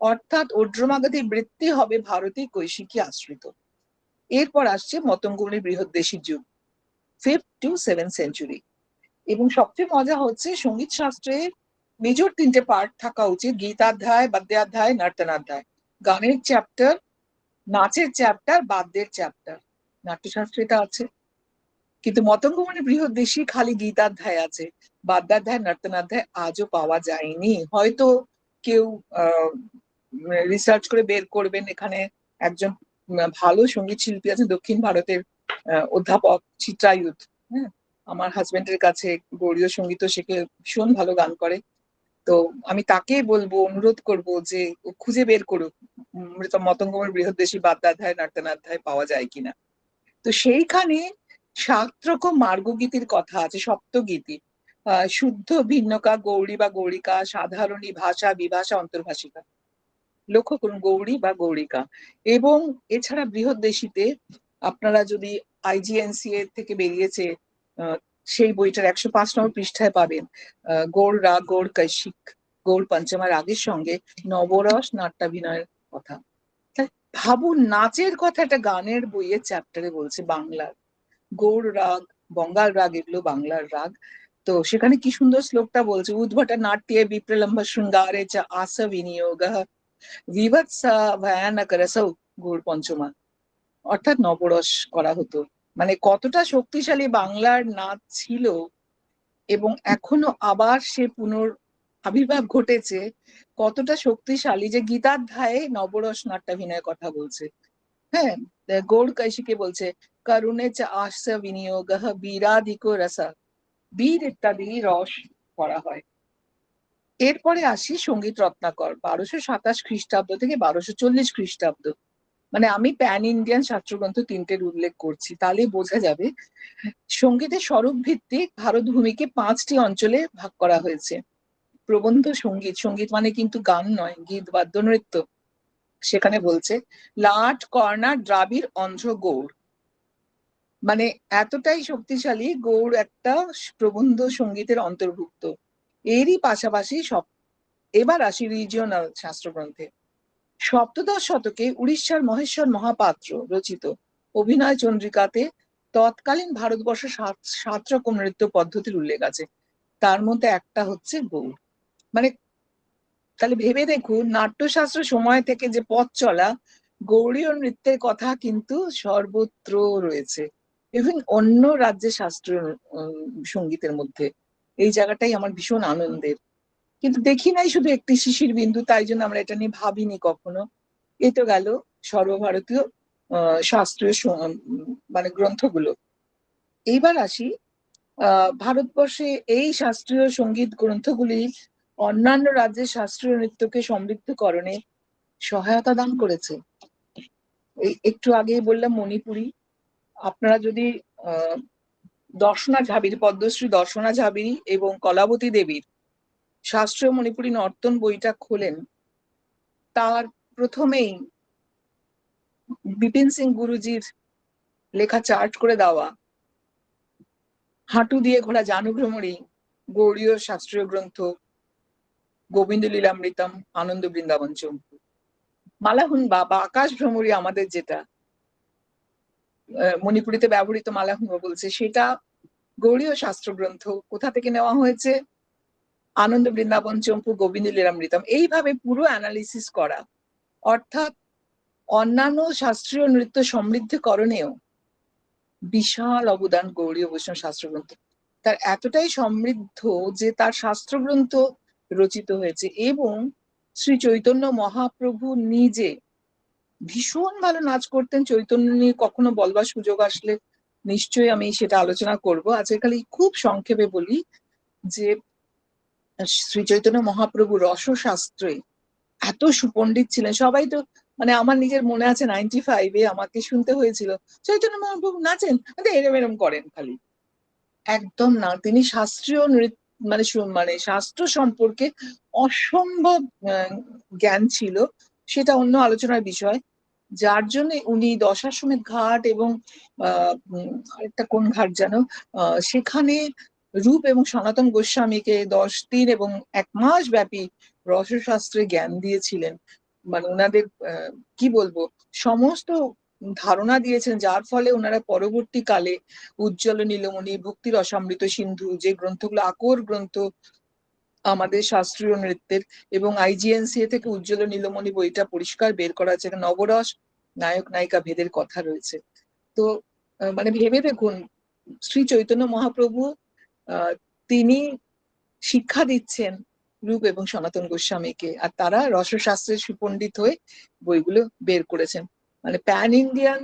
অর্থাৎ ওড্রমাগধী বৃত্তি হবে ভারতী কৈশিকী আশ্রিত। এরপর আসছে মতঙ্গমণির বৃহদ্দেশী যুগ, 5th to 7th সেঞ্চুরি। এবং সবচেয়ে মজা হচ্ছে সঙ্গীত শাস্ত্রে মেজর 3টে পার্ট থাকা উচিত: গীতাধ্যায়, বাদ্যাধ্যায়, নর্তনাধ্যায়। গানের চ্যাপ্টার, নাচের চ্যাপ্টার, বাদ্যের চ্যাপ্টার। নাট্যশাস্ত্রে এটা আছে, কিন্তু মতঙ্গমণি বৃহদ্দেশী খালি গীতাধ্যায় আছে, বাদ্যাধ্যায় নর্তনাধ্যায় আজও পাওয়া যায়নি। হয়তো কেউ রিসার্চ করে বের করবেন। এখানে একজন ভালো সঙ্গীত শিল্পী আছে দক্ষিণ ভারতের, অধ্যাপক চিত্রায়ুধ। হ্যাঁ, আমার হাজবেন্ডের কাছে গৌড়ীয় সঙ্গীত শেখে, ভীষণ ভালো গান করে। তো আমি তাকে বলবো, অনুরোধ করব যে খুঁজে বের করুক মতঙ্গমণি বৃহদ্দেশী বাদ্যাধ্যায় নর্তনাধ্যায় পাওয়া যায় কিনা। তো সেইখানে 7 রকম মার্গগীতির কথা আছে, সপ্তগীতি। শুদ্ধ ভিন্নকা, গৌরী বা গৌরিকা, সাধারণী, ভাষা, বিভাষা, অন্তর্ভাষিকা। লক্ষ্য করুন, গৌরী বা গৌরিকা। এবং এছাড়া বৃহদ্দেশীতে আপনারা যদি IGNCA থেকে বেরিয়েছে সেই বইটার 105 নম্বর পৃষ্ঠায় পাবেন গৌড় রাগ, গৌড় কৈশিক, গৌড় পঞ্চমা রাগের সঙ্গে নবরস নাট্যাভিনয়ের কথা। ভাবুন, নাচের কথা একটা গানের বইয়ের চ্যাপ্টারে বলছে, বাংলার গৌড় রাগ, বঙ্গাল রাগ, এগুলো বাংলার রাগ। তো সেখানে কি সুন্দর শ্লোকটা বলছে, উদ্ভটা নাট্যে বিপ্রলম্ভ শৃঙ্গারে চ আস বিনিয়োগ বিভৎস ভয়ানক রসৌ গৌড় পঞ্চমা। অর্থাৎ নবরস করা হতো। মানে কতটা শক্তিশালী বাংলার নাচ ছিল এবং এখনো আবার সে আবির্ভাব ঘটেছে, কতটা শক্তিশালী যে গীতাধ্যায়ে নবরস নাট্যাভিনয়ের কথা বলছে। হ্যাঁ, গৌড় কৈশিকে বলছে করুণে চ আস্য বিনিয়োগ বীরাদিকো রসা, বীর ইত্যাদি রস করা হয়। এরপরে আসি সঙ্গীত রত্নাকর 1227 খ্রিস্টাব্দ থেকে 1240 খ্রিস্টাব্দ। মানে আমি প্যান ইন্ডিয়ান শাস্ত্রগ্রন্থ তিনটের উল্লেখ করছি, তাহলে বোঝা যাবে। সঙ্গীতের স্বরূপ ভিত্তিক ভারত ভূমিকে 5টি অঞ্চলে ভাগ করা হয়েছে। প্রবন্ধ সঙ্গীত, সঙ্গীত মানে কিন্তু গান নয়, গীত বাদ্য নৃত্য। সেখানে বলছে লাট, কর্ণাট, দ্রাবিড়, অন্ধ্র, গৌড়। মানে এতটাই শক্তিশালী গৌড় একটা প্রবন্ধ সঙ্গীতের অন্তর্ভুক্ত। এরই পাশাপাশি এবার আসি রিজিওনাল শাস্ত্রগ্রন্থে। সপ্তদশ শতকে উড়িষ্যার মহেশ্বর মহাপাত্র রচিত অভিনয় চন্দ্রিকাতে তৎকালীন ভারতবর্ষের 7 রকম নৃত্য পদ্ধতির উল্লেখ আছে, তার মধ্যে একটা হচ্ছে গৌড়। মানে তাহলে ভেবে দেখুন, নাট্যশাস্ত্র সময় থেকে যে পথ চলা গৌড়ীয় নৃত্যের কথা কিন্তু সর্বত্র রয়েছে, ইভেন অন্য রাজ্যের শাস্ত্রীয় সঙ্গীতের মধ্যে। এই জায়গাটাই আমার ভীষণ আনন্দের। কিন্তু দেখি নাই শুধু একটি শিশির বিন্দু, তাই জন্য আমরা এটা নিয়ে ভাবিনি কখনো। এই তো গেল সর্বভারতীয় শাস্ত্রীয় মানে গ্রন্থগুলো। এইবার আসি ভারতবর্ষে এই শাস্ত্রীয় সঙ্গীত গ্রন্থগুলি অন্যান্য রাজ্যের শাস্ত্রীয় নৃত্যকে সমৃদ্ধকরণে সহায়তা দান করেছে। একটু আগেই বললাম মণিপুরি। আপনারা যদি দর্শনা ঝাবির, পদ্মশ্রী দর্শনা ঝাবির এবং কলাবতী দেবীর শাস্ত্রীয় মণিপুরী নর্তন বইটা খোলেন, তার প্রথমেই বিপিন সিং গুরুজির লেখা চার্ট করে দেওয়া হাঁটু দিয়ে ঘোড়া জানু ভ্রমরী গৌড়ীয় শাস্ত্রীয় গ্রন্থ, গোবিন্দ লীলামৃতম, আনন্দ বৃন্দাবন চম্পু, মালাহুন বা আকাশ ভ্রমরী আমাদের যেটা মণিপুরিতে ব্যবহৃত মালাহুন বলছে, সেটা গৌড়ীয় শাস্ত্রগ্রন্থ। কোথা থেকে নেওয়া হয়েছে? আনন্দ বৃন্দাবন চম্পু, গোবিন্দ লীলামৃতম। এইভাবে পুরো অ্যানালিসিস করা, অর্থাৎ অন্যান্য শাস্ত্রীয় নৃত্য সমৃদ্ধকরণেও বিশাল অবদান গৌড়ীয় বৈষ্ণব শাস্ত্রগ্রন্থ। তার এতটাই সমৃদ্ধ যে তার শাস্ত্রগ্রন্থ রচিত হয়েছে এবং শ্রী চৈতন্য মহাপ্রভু নিজে ভীষণ ভালো নাচ করতেন। চৈতন্য নিয়ে কখনো বলবার সুযোগ আসলে নিশ্চয়ই আমি সেটা আলোচনা করব। আজকে খালি খুব সংক্ষেপে বলি যে শ্রী চৈতন্য মহাপ্রভু রসশাস্ত্রে এত সুপণ্ডিত ছিলেন। সবাই তো মানে আমার নিজের মনে আছে 95-এ আমাকে শুনতে হয়েছিল চৈতন্য মহাপ্রভু নাচেন, এরম এরম করেন খালি। একদম না, তিনি শাস্ত্রীয় নৃত্য মানে শাস্ত্র সম্পর্কে অসম্ভব জ্ঞান ছিল, সেটা অন্য আলোচনার বিষয়। যার জন্য উনি দশাশ্বমেধ ঘাট এবং আরেকটা কোন ঘাট যেন, সেখানে রূপ এবং সনাতন গোস্বামীকে 10 দিন এবং 1 মাস ব্যাপী রসশাস্ত্রে জ্ঞান দিয়েছিলেন। মানে ওনাদের কি বলবো, সমস্ত ধারণা দিয়েছেন, যার ফলে ওনারা পরবর্তীকালে উজ্জ্বল নীলমণি, ভক্তি রসামৃত সিন্ধু, যে গ্রন্থগুলো আকর গ্রন্থ আমাদের শাস্ত্রীয় নৃত্যের, এবং IGNCA থেকে উজ্জ্বল নীলমণি বইটা পরিষ্কার বের করা আছে, নবরস নায়ক নায়িকা ভেদের কথা রয়েছে। তো মানে ভেবে দেখুন, শ্রী চৈতন্য মহাপ্রভু তিনি শিক্ষা দিচ্ছেন রূপ এবং সনাতন গোস্বামীকে, আর তারা রসশাস্ত্রের সুপণ্ডিত হয়ে বইগুলো বের করেছেন। মানে প্যান ইন্ডিয়ান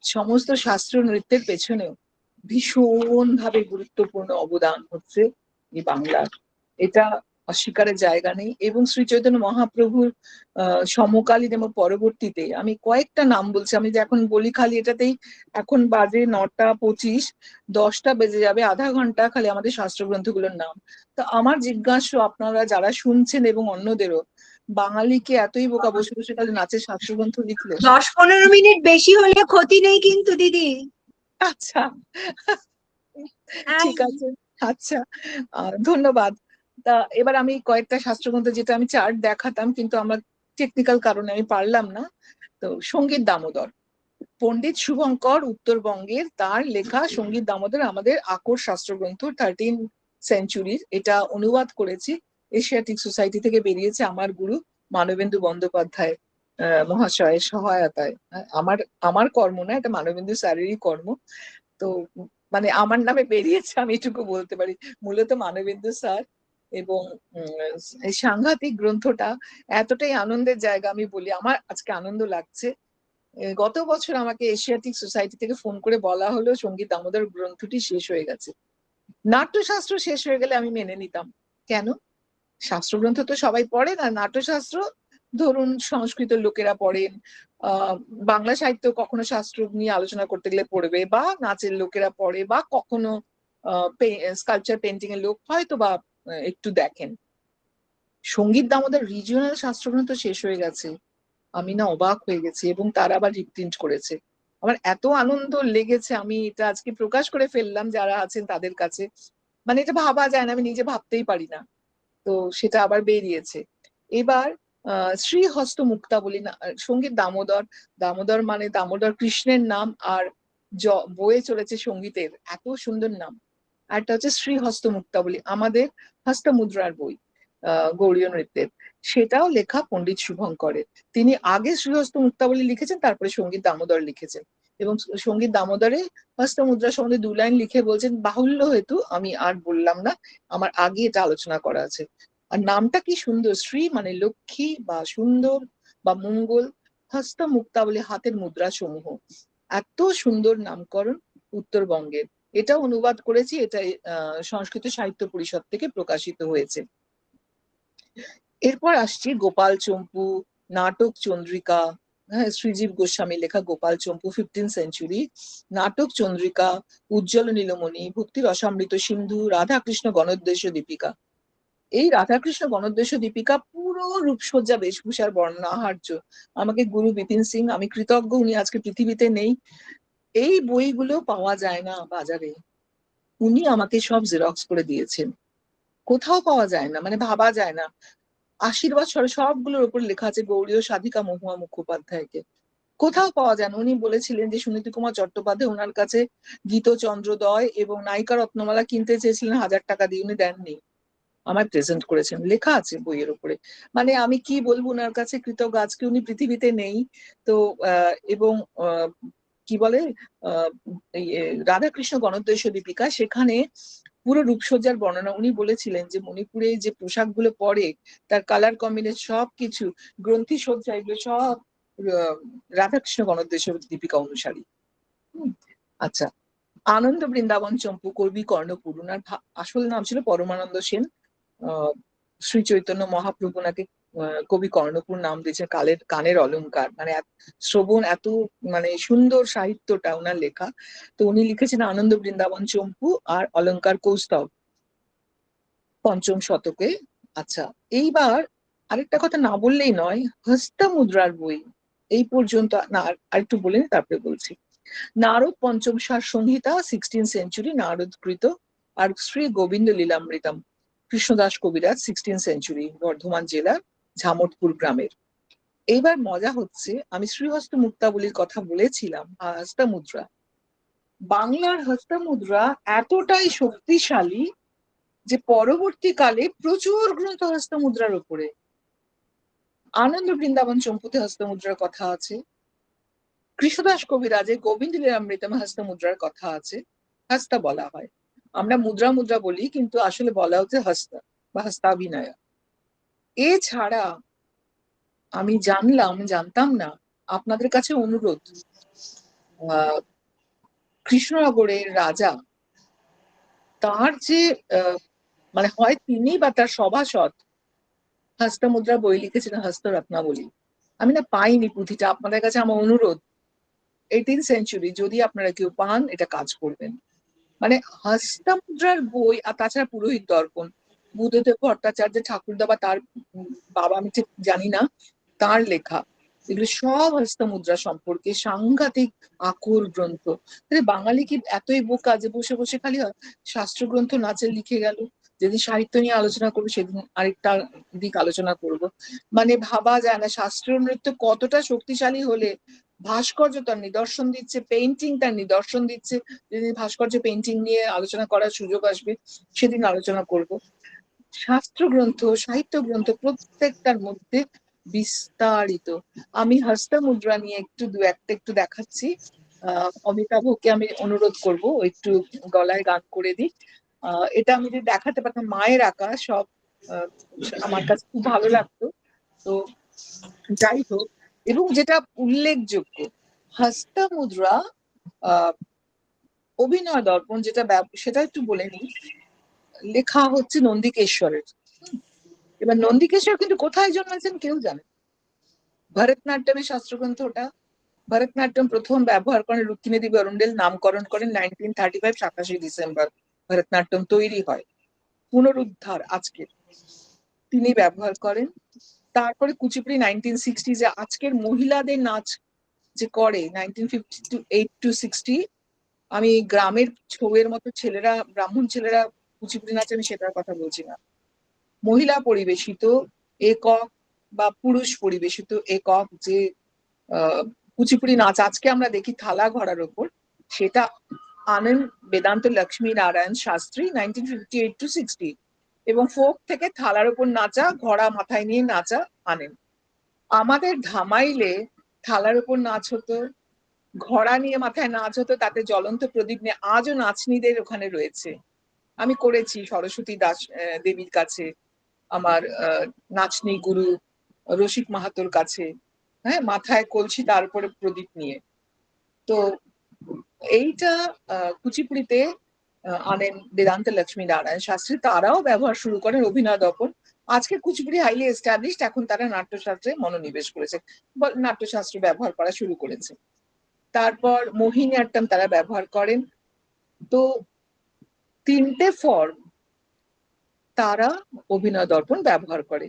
সমস্ত শাস্ত্রীয় নৃত্যের পেছনেও ভীষণ ভাবে গুরুত্বপূর্ণ অবদান হচ্ছে এই বাংলার, এটা অস্বীকারের জায়গা নেই। এবং শ্রী চৈতন্য মহাপ্রভুর সমকালীন এবং পরবর্তীতে আমি কয়েকটা নাম বলছি, আমি যে এখন বলি খালি এটাতেই এখন বাজে 9:25, 10টা বেজে যাবে, আধা ঘন্টা খালি আমাদের শাস্ত্রগ্রন্থগুলোর নাম। তো আমার জিজ্ঞাসা, আপনারা যারা শুনছেন এবং অন্যদেরও, বাঙালিকে এতই বোকা বসে বসে তাদের নাচের শাস্ত্রগ্রন্থ লিখলে? 10-15 মিনিট বেশি হলে ক্ষতি নেই কিন্তু দিদি। আচ্ছা ঠিক আছে, আচ্ছা ধন্যবাদ। তা এবার আমি কয়েকটা শাস্ত্রগ্রন্থ, যেটা আমি চার্ট দেখাতাম কিন্তু আমার টেকনিক্যাল কারণে আমি পারলাম না। তো সঙ্গীত দামোদর, পণ্ডিত শুভঙ্কর উত্তরবঙ্গের, তার লেখা সঙ্গীত দামোদর আমাদের আকর শাস্ত্রগ্রন্থ 13 সেঞ্চুরির। এটা অনুবাদ করেছি, এশিয়াটিক সোসাইটি থেকে বেরিয়েছে, আমার গুরু মানবেন্দু বন্দ্যোপাধ্যায় মহাশয়ের সহায়তায়, আমার আমার কর্ম না, এটা মানবেন্দু স্যারেরই কর্ম। তো মানে আমার নামে বেরিয়েছে, আমি এটুকু বলতে পারি। মূলত মানবেন্দু স্যার। এবং এই সাংঘাতিক গ্রন্থটা এতটাই আনন্দের জায়গা, আমি বলি আমার আজকে আনন্দ লাগছে। গত বছর আমাকে এশিয়াটিক সোসাইটি থেকে ফোন করে বলা হলো সঙ্গীত দামোদর গ্রন্থটি শেষ হয়ে গেছে। নাট্যশাস্ত্র শেষ হয়ে গেলে আমি মেনে নিতাম, কেন? শাস্ত্রগ্রন্থ তো সবাই পড়ে না, নাট্যশাস্ত্র ধরুন সংস্কৃতের লোকেরা পড়েন, বাংলা সাহিত্য কখনো শাস্ত্র নিয়ে আলোচনা করতে গেলে পড়বে, বা নাচের লোকেরা পড়ে, বা কখনো স্কাল্পচার পেন্টিং এর লোক হয়তো বা একটু দেখেন। সঙ্গীত দামোদর রিজিওনাল শাস্ত্রগ্রন্থ শেষ হয়ে গেছে, আমি না অবাক হয়ে গেছি। এবং তারা আবার রিপ্রিন্ট করেছে। আমার এত আনন্দ লেগেছে, আমি এটা আজকে প্রকাশ করে ফেললাম যারা আছেন তাদের কাছে। মানে এটা ভাবা যায় না, আমি নিজে ভাবতেই পারি না। তো সেটা আবার বেরিয়েছে। এবার শ্রীহস্ত মুক্তাবলী সঙ্গীত দামোদর, দামোদর মানে দামোদর কৃষ্ণের নাম, আর বয়ে চলেছে সঙ্গীতের এত সুন্দর নাম। আরটা হচ্ছে শ্রীহস্ত মুক্তাবলী, আমাদের হস্তমুদ্রার বই গৌড়ীয় নৃত্যের, সেটাও লেখা পণ্ডিত শুভঙ্করের। তিনি আগে শ্রীহস্ত মুক্তাবলী লিখেছেন, তারপরে সঙ্গীত দামোদর লিখেছেন। এবং সঙ্গীত দামোদরে হস্তমুদ্রা সম্বন্ধে 2 লাইন লিখে বলছেন, বাহুল্য হেতু আমি আর বললাম না, আমার আগে এটা আলোচনা করা আছে। আর নামটা কি সুন্দর, শ্রী মানে লক্ষ্মী বা সুন্দর বা মঙ্গল, হস্ত মুক্তাবলী হাতের মুদ্রা সমূহ, এত সুন্দর নামকরণ উত্তরবঙ্গের। এটা অনুবাদ করেছি, এটা সংস্কৃত সাহিত্য পরিষদ থেকে প্রকাশিত হয়েছে। এরপর আসছি গোপাল চম্পু, নাটক চন্দ্রিকা, হ্যাঁ শ্রীজীব গোস্বামী লেখা গোপাল চম্পু 15th সেঞ্চুরি, নাটক চন্দ্রিকা, উজ্জ্বল নীলমণি, ভক্তি রসামৃত সিন্ধু, রাধাকৃষ্ণ গণোদ্দেশ্য দীপিকা। এই রাধাকৃষ্ণ গণোদ্দেশ্য দীপিকা পুরো রূপসজ্জা বেশভূষার বর্ণনা আহার্য। আমাকে গুরু বিপিন সিং, আমি কৃতজ্ঞ, উনি আজকে পৃথিবীতে নেই। এই বইগুলো পাওয়া যায় না বাজারে, উনি আমাকে সব জেরক্স করে দিয়েছেন। কোথাও পাওয়া যায় না, মানে ভাবা যায় না। আশীর্বাদ সবগুলোর উপর লেখা আছে গৌড়ীয় সাধিকা মহুয়া মুখোপাধ্যায়কে, কোথাও পাওয়া যায় না। উনি বলেছিলেন যে সুনীতি কুমার চট্টোপাধ্যায় ওনার কাছে গীত চন্দ্রোদয় এবং নায়িকা রত্নমালা কিনতে চেয়েছিলেন 1000 টাকা দিয়ে, উনি দেননি, আমায় প্রেজেন্ট করেছেন, লেখা আছে বইয়ের উপরে। মানে আমি কি বলবো, ওনার কাছে কৃতজ্ঞ, আজকে উনি পৃথিবীতে নেই। তো এবং কি বলে রাধাকৃষ্ণ গণোদ্দেশ্য দীপিকা, সেখানে পুরো রূপসজ্জার বর্ণনা। উনি বলেছিলেন যে মণিপুরে যে পোশাকগুলো পরে, তার কালার কম্বিনেশন সবকিছু, গ্রন্থি সজ্জা, এগুলো সব রাধাকৃষ্ণ গণোদ্দেশ্য দীপিকা অনুসারী। আচ্ছা, আনন্দ বৃন্দাবন চম্পু, কবি কর্ণপুর, ওনার আসল নাম ছিল পরমানন্দ সেন। শ্রী চৈতন্য মহাপ্রভু নাকি কবি কর্ণপুর নাম দিয়েছে, কানের অলংকার, মানে শ্রবণ এত মানে সুন্দর সাহিত্যটা ওনার লেখা। তো উনি লিখেছেন আনন্দ বৃন্দাবন চম্পু আর অলংকার কৌস্তব 5ম শতকে। আচ্ছা, এইবার আরেকটা কথা না বললেই নয়, হস্তমুদ্রার বই এই পর্যন্ত না, আরেকটু বলে তারপরে বলছি। নারদ পঞ্চম সার সংহিতা 16th সেঞ্চুরি নারদকৃত, আর শ্রী গোবিন্দ লীলামৃতম কৃষ্ণদাস কবিরাজ 16th সেঞ্চুরি, বর্ধমান জেলার ঝামটপুর গ্রামের। এইবার মজা হচ্ছে, আমি শ্রীহস্ত মুক্তাবলীর কথা বলেছিলাম, হস্তমুদ্রা, বাংলার হস্তমুদ্রা এতটাই শক্তিশালী যে পরবর্তীকালে প্রচুর গ্রন্থ হস্তমুদ্রার উপরে। আনন্দ বৃন্দাবন চম্পুতে হস্তমুদ্রার কথা আছে, কৃষ্ণদাস কবিরাজের গোবিন্দ লীলামৃতম হস্তমুদ্রার কথা আছে। হস্তা বলা হয়, আমরা মুদ্রা মুদ্রা বলি, কিন্তু আসলে বলা হচ্ছে হস্তা বা হস্তাভিনয়। এছাড়া আমি জানতাম না, আপনাদের কাছে অনুরোধ, কৃষ্ণনগরের রাজা, তার যে মানে হয় তিনি বা তার সভাসদ হস্তমুদ্রা বই লিখেছিলেন, হস্তরত্নাবলী। আমি না পাইনি পুঁথিটা, আপনাদের কাছে আমার অনুরোধ, 18th সেঞ্চুরি যদি আপনারা কেউ পান এটা কাজ করবেন। মানে হস্তমুদ্রার বই, আর তাছাড়া পুরোহিত দর্পণ, বুদ্ধদেব ভট্টাচার্য ঠাকুরদা বা তার বাবা, আমি ঠিক জানি না, তার লেখা, এগুলো সব হস্তমুদ্রা সম্পর্কে সাংঘাতিক আকর গ্রন্থ। বাঙালি কি এতই বোকা যে বসে বসে খালি শাস্ত্রগ্রন্থ নাচের লিখে গেল? যেদিন সাহিত্য নিয়ে আলোচনা করবো সেদিন আরেকটা দিক আলোচনা করব। মানে ভাবা যায় না শাস্ত্রীয় নৃত্য কতটা শক্তিশালী হলে ভাস্কর্য তার নিদর্শন দিচ্ছে, পেইন্টিং তার নিদর্শন দিচ্ছে। যেদিন ভাস্কর্য পেইন্টিং নিয়ে আলোচনা করার সুযোগ আসবে সেদিন আলোচনা করব। শাস্ত্র গ্রন্থ, সাহিত্য গ্রন্থ প্রত্যেকটার মধ্যে বিস্তারিত। আমি হস্ত মুদ্রা নিয়ে দু একটা একটু দেখাচ্ছি। অমিতাভকে আমি অনুরোধ করব একটু গলায় গান করে দিই। এটা আমি যদি দেখাতে পারতাম, মায়ের আঁকা সব আমার কাছে খুব ভালো লাগতো। তো যাই হোক, এবং যেটা উল্লেখযোগ্য, হস্ত মুদ্রা অভিনয় দর্পণ যেটা সেটা একটু বলে নিই। লেখা হচ্ছে নন্দিকেশ্বরের। এবার নন্দিকেশ্বর কিন্তু কোথায় জন্মেছেন কেউ জানে। ভরতনাট্যমের শাস্ত্রগ্রন্থ ওটা। ভরতনাট্যম প্রথম ব্যবহার করেন রুক্মিণী দেবী অরুন্ডেল, নামকরণ করেন 1935 27 ডিসেম্বর। ভরতনাট্যম তৈরি হয়, পুনরুদ্ধার আজকের, তিনি ব্যবহার করেন। তারপরে কুচিপুড়ি 1960, যে আজকের মহিলাদের নাচ যে করে 1958 to 60। আমি গ্রামের ছৌয়ের মতো ছেলেরা, ব্রাহ্মণ ছেলেরা কুচিপুড়ি নাচে, আমি সেটার কথা বলছি না। মহিলা পরিবেশিত একক বা পুরুষ পরিবেশিত একক যে কুচিপুড়ি নাচ আজকে আমরা দেখি থালা ঘড়ার ওপর, সেটা আনেন বেদান্ত লক্ষ্মী নারায়ণ শাস্ত্রী 1958 to 60। এবং ফোক থেকে থালার ওপর নাচা, ঘোড়া মাথায় নিয়ে নাচা আনেন। আমাদের ধামাইলে থালার ওপর নাচ হতো, ঘোড়া নিয়ে মাথায় নাচ হতো, তাতে জ্বলন্ত প্রদীপ নিয়ে। আজও নাচনিদের ওখানে রয়েছে। আমি করেছি সরস্বতী দাস দেবীর কাছে, আমার নাচনি গুরু রসিক মাহাতোর কাছে, হ্যাঁ, মাথায় কলসি তার উপরে প্রদীপ নিয়ে। তো এইটা কুচিপুড়িতে আনেন বেদান্ত লক্ষ্মী নারায়ণ শাস্ত্রী, তারাও ব্যবহার শুরু করেন অভিনয় দর্পণ। আজকে কুচিপুড়ি হাইলি এস্টাবলিশড, এখন তারা নাট্যশাস্ত্রে মনোনিবেশ করেছে, নাট্যশাস্ত্র ব্যবহার করা শুরু করেছে। তারপর মোহিনীঅট্টম তারা ব্যবহার করেন। তো তিনটে ফর্ম তারা অভিনয় দর্পণ ব্যবহার করে।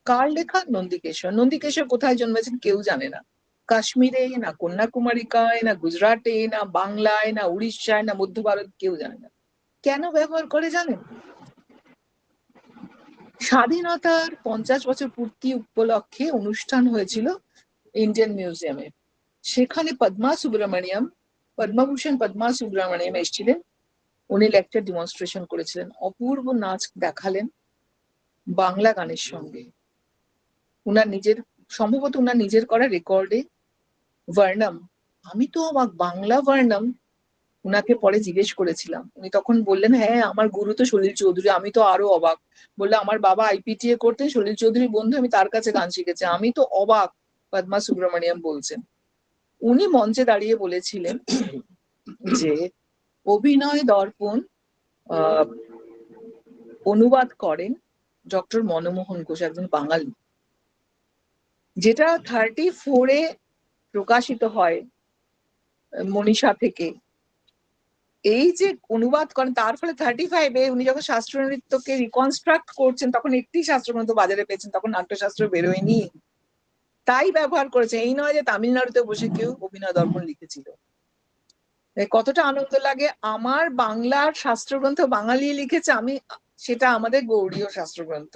কার লেখা? নন্দিকেশ্বর। নন্দিকেশ্বর কোথায় জন্মেছেন কেউ জানে না। কাশ্মীরে, না কন্যাকুমারিকায়, না গুজরাটে, না বাংলায়, না উড়িষ্যায়, না মধ্য ভারত, কেউ জানে না। কেন ব্যবহার করে জানেন? স্বাধীনতার 50 বছর পূর্তি উপলক্ষে অনুষ্ঠান হয়েছিল ইন্ডিয়ান মিউজিয়ামে। সেখানে পদ্মভূষণ পদ্মা সুব্রমণিয়াম এসেছিলেন। উনি লেকচার ডেমনস্ট্রেশন করেছিলেন, অপূর্ব নাচ দেখালেন বাংলা গানের সঙ্গে। উনার নিজের, সম্ভবত উনার নিজের করা রেকর্ডে বর্ণম, আমি তো অবাক, বাংলা বর্ণম। উনাকে পরে জিজ্ঞেস করেছিলাম, উনি তখন বললেন, হ্যাঁ আমার গুরু তো সলিল চৌধুরী। আমি তো আরো অবাক, বললে আমার বাবা আইপিটিএ করতেন, সলিল চৌধুরী বন্ধু, আমি তার কাছে গান শিখেছি। আমি তো অবাক, পদ্মা সুব্রমণিয়াম বলছেন। উনি মঞ্চে দাঁড়িয়ে বলেছিলেন যে অভিনয় দর্পণ অনুবাদ করেন ডক্টর মনমোহন ঘোষ, একজন বাঙালি। যেটা 34-এ প্রকাশিত হয় মনীষা থেকে। এই যে অনুবাদ করেন, তার ফলে 35-এ উনি যখন শাস্ত্রীয় নৃত্যকে রিকনস্ট্রাক্ট করছেন, তখন একটি শাস্ত্রগ্রন্থ বাজারে পেয়েছেন, তখন নাট্যশাস্ত্র বেরোয়নি, তাই ব্যবহার করেছে। এই নয় যে তামিলনাড়ুতে বসে কেউ অভিনয় দর্পণ লিখেছিল। কতটা আনন্দ লাগে, আমার বাংলার শাস্ত্রগ্রন্থ বাঙালি লিখেছে, আমি সেটা আমাদের গৌড়ীয় শাস্ত্রগ্রন্থ।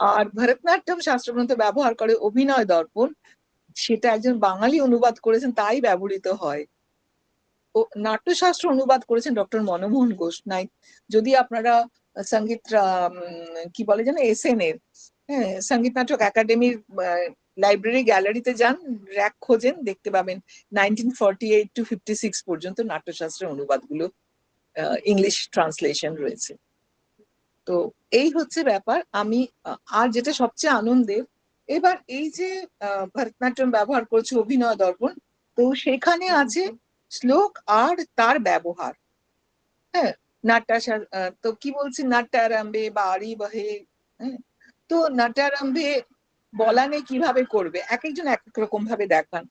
আর ভরতনাট্যম শাস্ত্রগ্রন্থ ব্যবহার করে অভিনয় দর্পণ, সেটা একজন বাঙালি অনুবাদ করেছেন, তাই ব্যবহৃত হয়। ও নাট্যশাস্ত্র অনুবাদ করেছেন ডক্টর মনমোহন ঘোষ। নাই যদি আপনারা সঙ্গীত কি বলে যেন SN এর, হ্যাঁ, সঙ্গীত নাটক একাডেমির লাইব্রেরি গ্যালারিতে যান, র্যাক খোঁজেন, দেখতে পাবেন 1948 to 56 পর্যন্ত নাট্যশাস্ত্রের অনুবাদগুলো ইংলিশ ট্রান্সলেশন রয়েছে। তো এই হচ্ছে ব্যাপার। আমি আর যেটা সবচেয়ে আনন্দের, এবার এই যে ভরতনাট্যম ব্যবহার করছে অভিনয় দর্পণ, তো সেখানে আছে শ্লোক আর তার ব্যবহার। হ্যাঁ, তো কি বলছি, নাট্যারম্ভে বাড়ি বহে, হ্যাঁ, তো নাট্যারম্ভে বলা নেই কিভাবে করবে, এক একজন এক এক রকম ভাবে দেখান।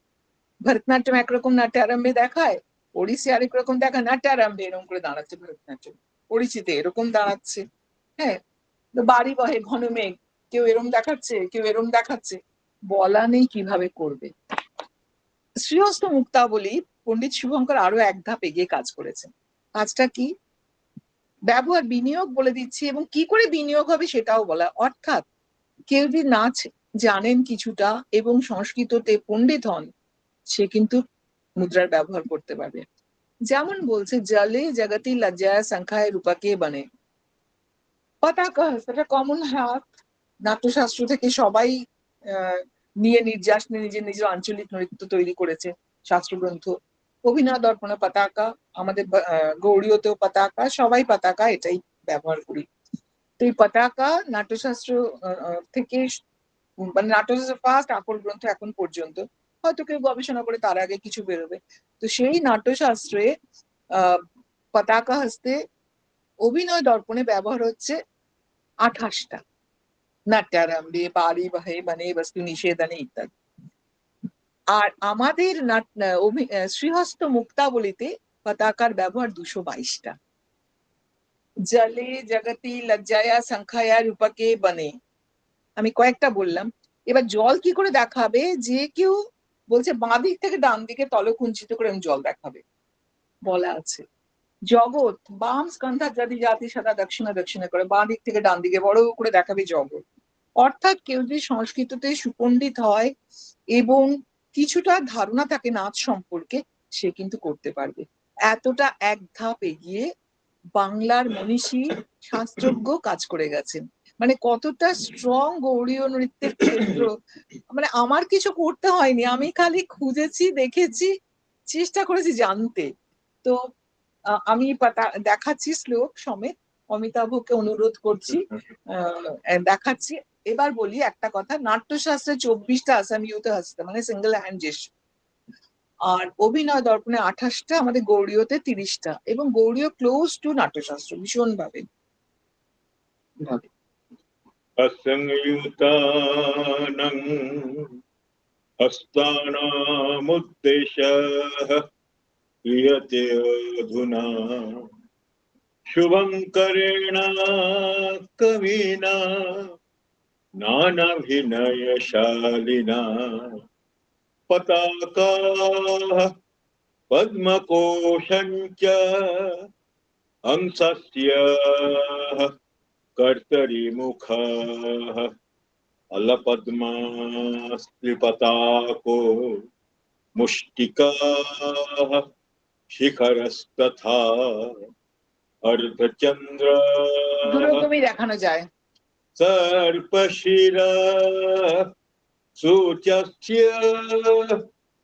ভরতনাট্যম একরকম নাট্যারম্ভে দেখায়, ওড়িশি আরেক রকম দেখায়। নাট্যারম্ভে এরকম করে দাঁড়াচ্ছে ভরতনাট্যম, ওড়িশিতে এরকম দাঁড়াচ্ছে। হ্যাঁ, তো বাড়ি বহে ঘন মেঘ, কেউ এরম দেখাচ্ছে, কেউ এরম দেখাচ্ছে, বলা নেই কিভাবে করবে। শ্রীহস্ত মুক্তাবলী পণ্ডিত শুভঙ্কর আরো এক ধাপ এগিয়ে কাজ করেছেন। কাজটা কি? ব্যবহার, বিনিয়োগ বলে দিচ্ছি, এবং কি করে বিনিয়োগ হবে সেটাও বলা। অর্থাৎ কেউ যদি নাচ জানেন কিছুটা এবং সংস্কৃততে পণ্ডিত হন, সে কিন্তু মুদ্রার ব্যবহার করতে পারবে। যেমন বলছে, জলে জগতি লজ্জায় সংখ্যায় রূপাকে বনে। পতাকা, সেটা কমন হাত, নাট্যশাস্ত্র থেকে সবাই নিয়ে নির্যাস নিয়ে নিজের নিজের আঞ্চলিক নৃত্য তৈরি করেছে, শাস্ত্রগ্রন্থ। অভিনয় দর্পণে পতাকা, আমাদের গৌড়ীয়তেও পতাকা, সবাই পতাকা এটাই ব্যবহার করি। তো এই পতাকা নাট্যশাস্ত্র থেকে, মানে নাট্যশাস্ত্র ফার্স্ট আকর গ্রন্থ এখন পর্যন্ত, হয়তো কেউ গবেষণা করে তার আগে কিছু বেরোবে। তো সেই নাট্যশাস্ত্রে পতাকা হস্তে অভিনয় দর্পণে ব্যবহার হচ্ছে 28টা, নাট্যারম্ভে পারি বহে বনে বস্তু নিষেধনে ইত্যাদি। আর আমাদের শ্রীহস্ত মুক্তাবলীতে পতাকার ব্যবহার 222টা। জলে জগতি লজ্জায়া সংখ্যায়া রূপকে বনে, আমি কয়েকটা বললাম। এবার জল কি করে দেখাবে, যে কেউ বলছে বাঁ দিক থেকে ডান দিকে তলকুঞ্চিত করে জল দেখাবে, বলা আছে। জগৎ বাম স্কন্ধা জাতি জাতি সদা দক্ষিণা দক্ষিণা করে, বাঁ দিক থেকে ডান দিকে বড় করে দেখাবে জগৎ। অর্থাৎ কেউ যদি সংস্কৃততে সুপণ্ডিত হয় এবং কিছুটা ধারণা থাকে নাচ সম্পর্কে, সে কিন্তু করতে পারবে। এতটা এক ধাপ এগিয়ে বাংলার মনীষী শাস্ত্রজ্ঞ কাজ করে গেছেন। মানে কতটা স্ট্রং গৌড়ীয় নৃত্যের ক্ষেত্র, মানে আমার কিছু করতে হয়নি, আমি খালি খুঁজেছি, দেখেছি, চেষ্টা করেছি জানতে। তো আমি দেখাচ্ছি শ্লোক সমেত, অমিতাভকে অনুরোধ করছি, দেখাচ্ছি। এবার বলি একটা কথা, নাট্যশাস্ত্রে 24টা আসামি ইউতে হস্ত, মানে সিঙ্গেল হ্যান্ড জেস্ট, আর অভিনয় দর্পণে 28টা, আমাদের গৌড়ীয়তে 30টা, এবং গৌড়ীয় ক্লোজ টু নাট্যশাস্ত্র ভীষণ ভাবে। असंयुतानं हस्तानामुद्देश्य क्रियते अधुना शुभं करेण कविना नानाभिनयशालिना पताकाः पद्मकोशं च हंसस्य कर्तरिमुखः अलपद्मास्त्रिपताको मुष्टिकाः शिखरस्तथा अर्धचन्द्र দুরকমই দেখানো যায়। सर्पशिरा सूच्यस्य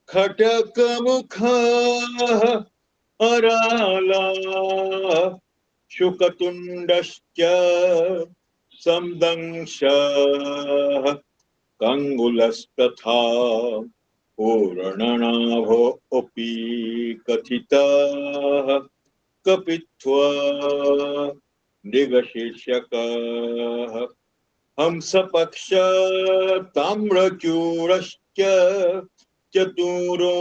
खटकमुखः अराला शुकतुण्डश्च समदंशः कङ्गुलस्तथा पूर्णनाभोऽपि कथितः कपित्वा मृगशीर्षकः हंसपक्ष ताम्रचूरश्च चतुरो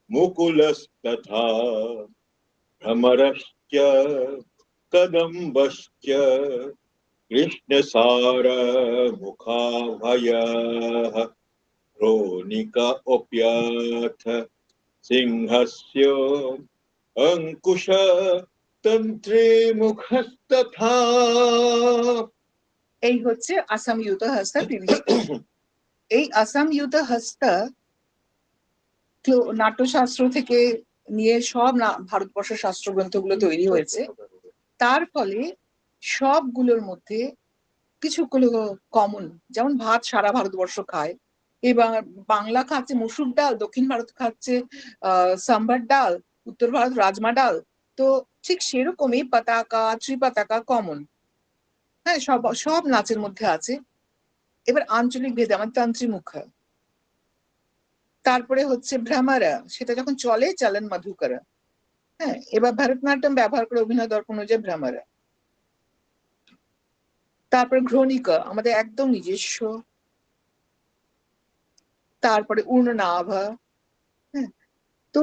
मुकुलस्तथा भ्रमरश्च कदम्बश्च कृष्णसारमुखाभयः रोनिकाप्यथ सिंहस्य अंकुश तंत्रे मुखस्तथा। এই হচ্ছে আসাম ইউত হস্ত 30টা। এই আসাম ইউত হস্ত নাট্যশাস্ত্র থেকে নিয়ে সব ভারতবর্ষের শাস্ত্রগ্রন্থগুলো তৈরি হয়েছে। তার ফলে সবগুলোর মধ্যে কিছুগুলো কমন, যেমন ভাত সারা ভারতবর্ষ খায়, এবার বাংলা খাচ্ছে মসুর ডাল, দক্ষিণ ভারত খাচ্ছে সাম্বার ডাল, উত্তর ভারত রাজমা ডাল। তো ঠিক সেরকমই পতাকা ত্রিপতাকা কমন, হ্যাঁ, সব সব নাচের মধ্যে আছে। এবার আঞ্চলিক ভেদে আমার তন্ত্রীমুখ, তারপরে হচ্ছে ভ্রমরা, সেটা যখন চলে চলন মধুকর, হ্যাঁ। এবার ভরতনাট্যম ব্যবহার করে অভিনয় দর্পণ অনুযায়ী ভ্রমরা। তারপরে ঘ্রণিকা আমাদের একদম নিজস্ব। তারপরে উর্ণনাভা, হ্যাঁ। তো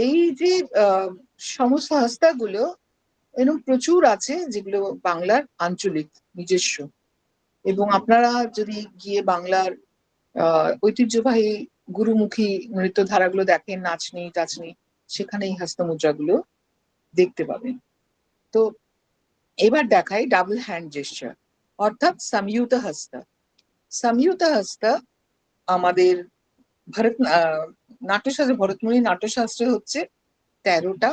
এই যে সমস্ত হস্তাগুলো এরকম প্রচুর আছে, যেগুলো বাংলার আঞ্চলিক নিজস্ব। এবং আপনারা যদি গিয়ে বাংলার ঐতিহ্যবাহী গুরুমুখী নৃত্য ধারাগুলো দেখেন, নাচনি টাচনি, সেখানে এই হস্তমুদ্রাগুলো দেখতে পাবেন। তো এবার দেখাই ডাবল হ্যান্ড জেস্টার, অর্থাৎ সমযুত হস্ত। সমযুত হস্ত আমাদের নাট্যশাস্ত্রে, ভরতমুনি নাট্যশাস্ত্রে হচ্ছে 13টা,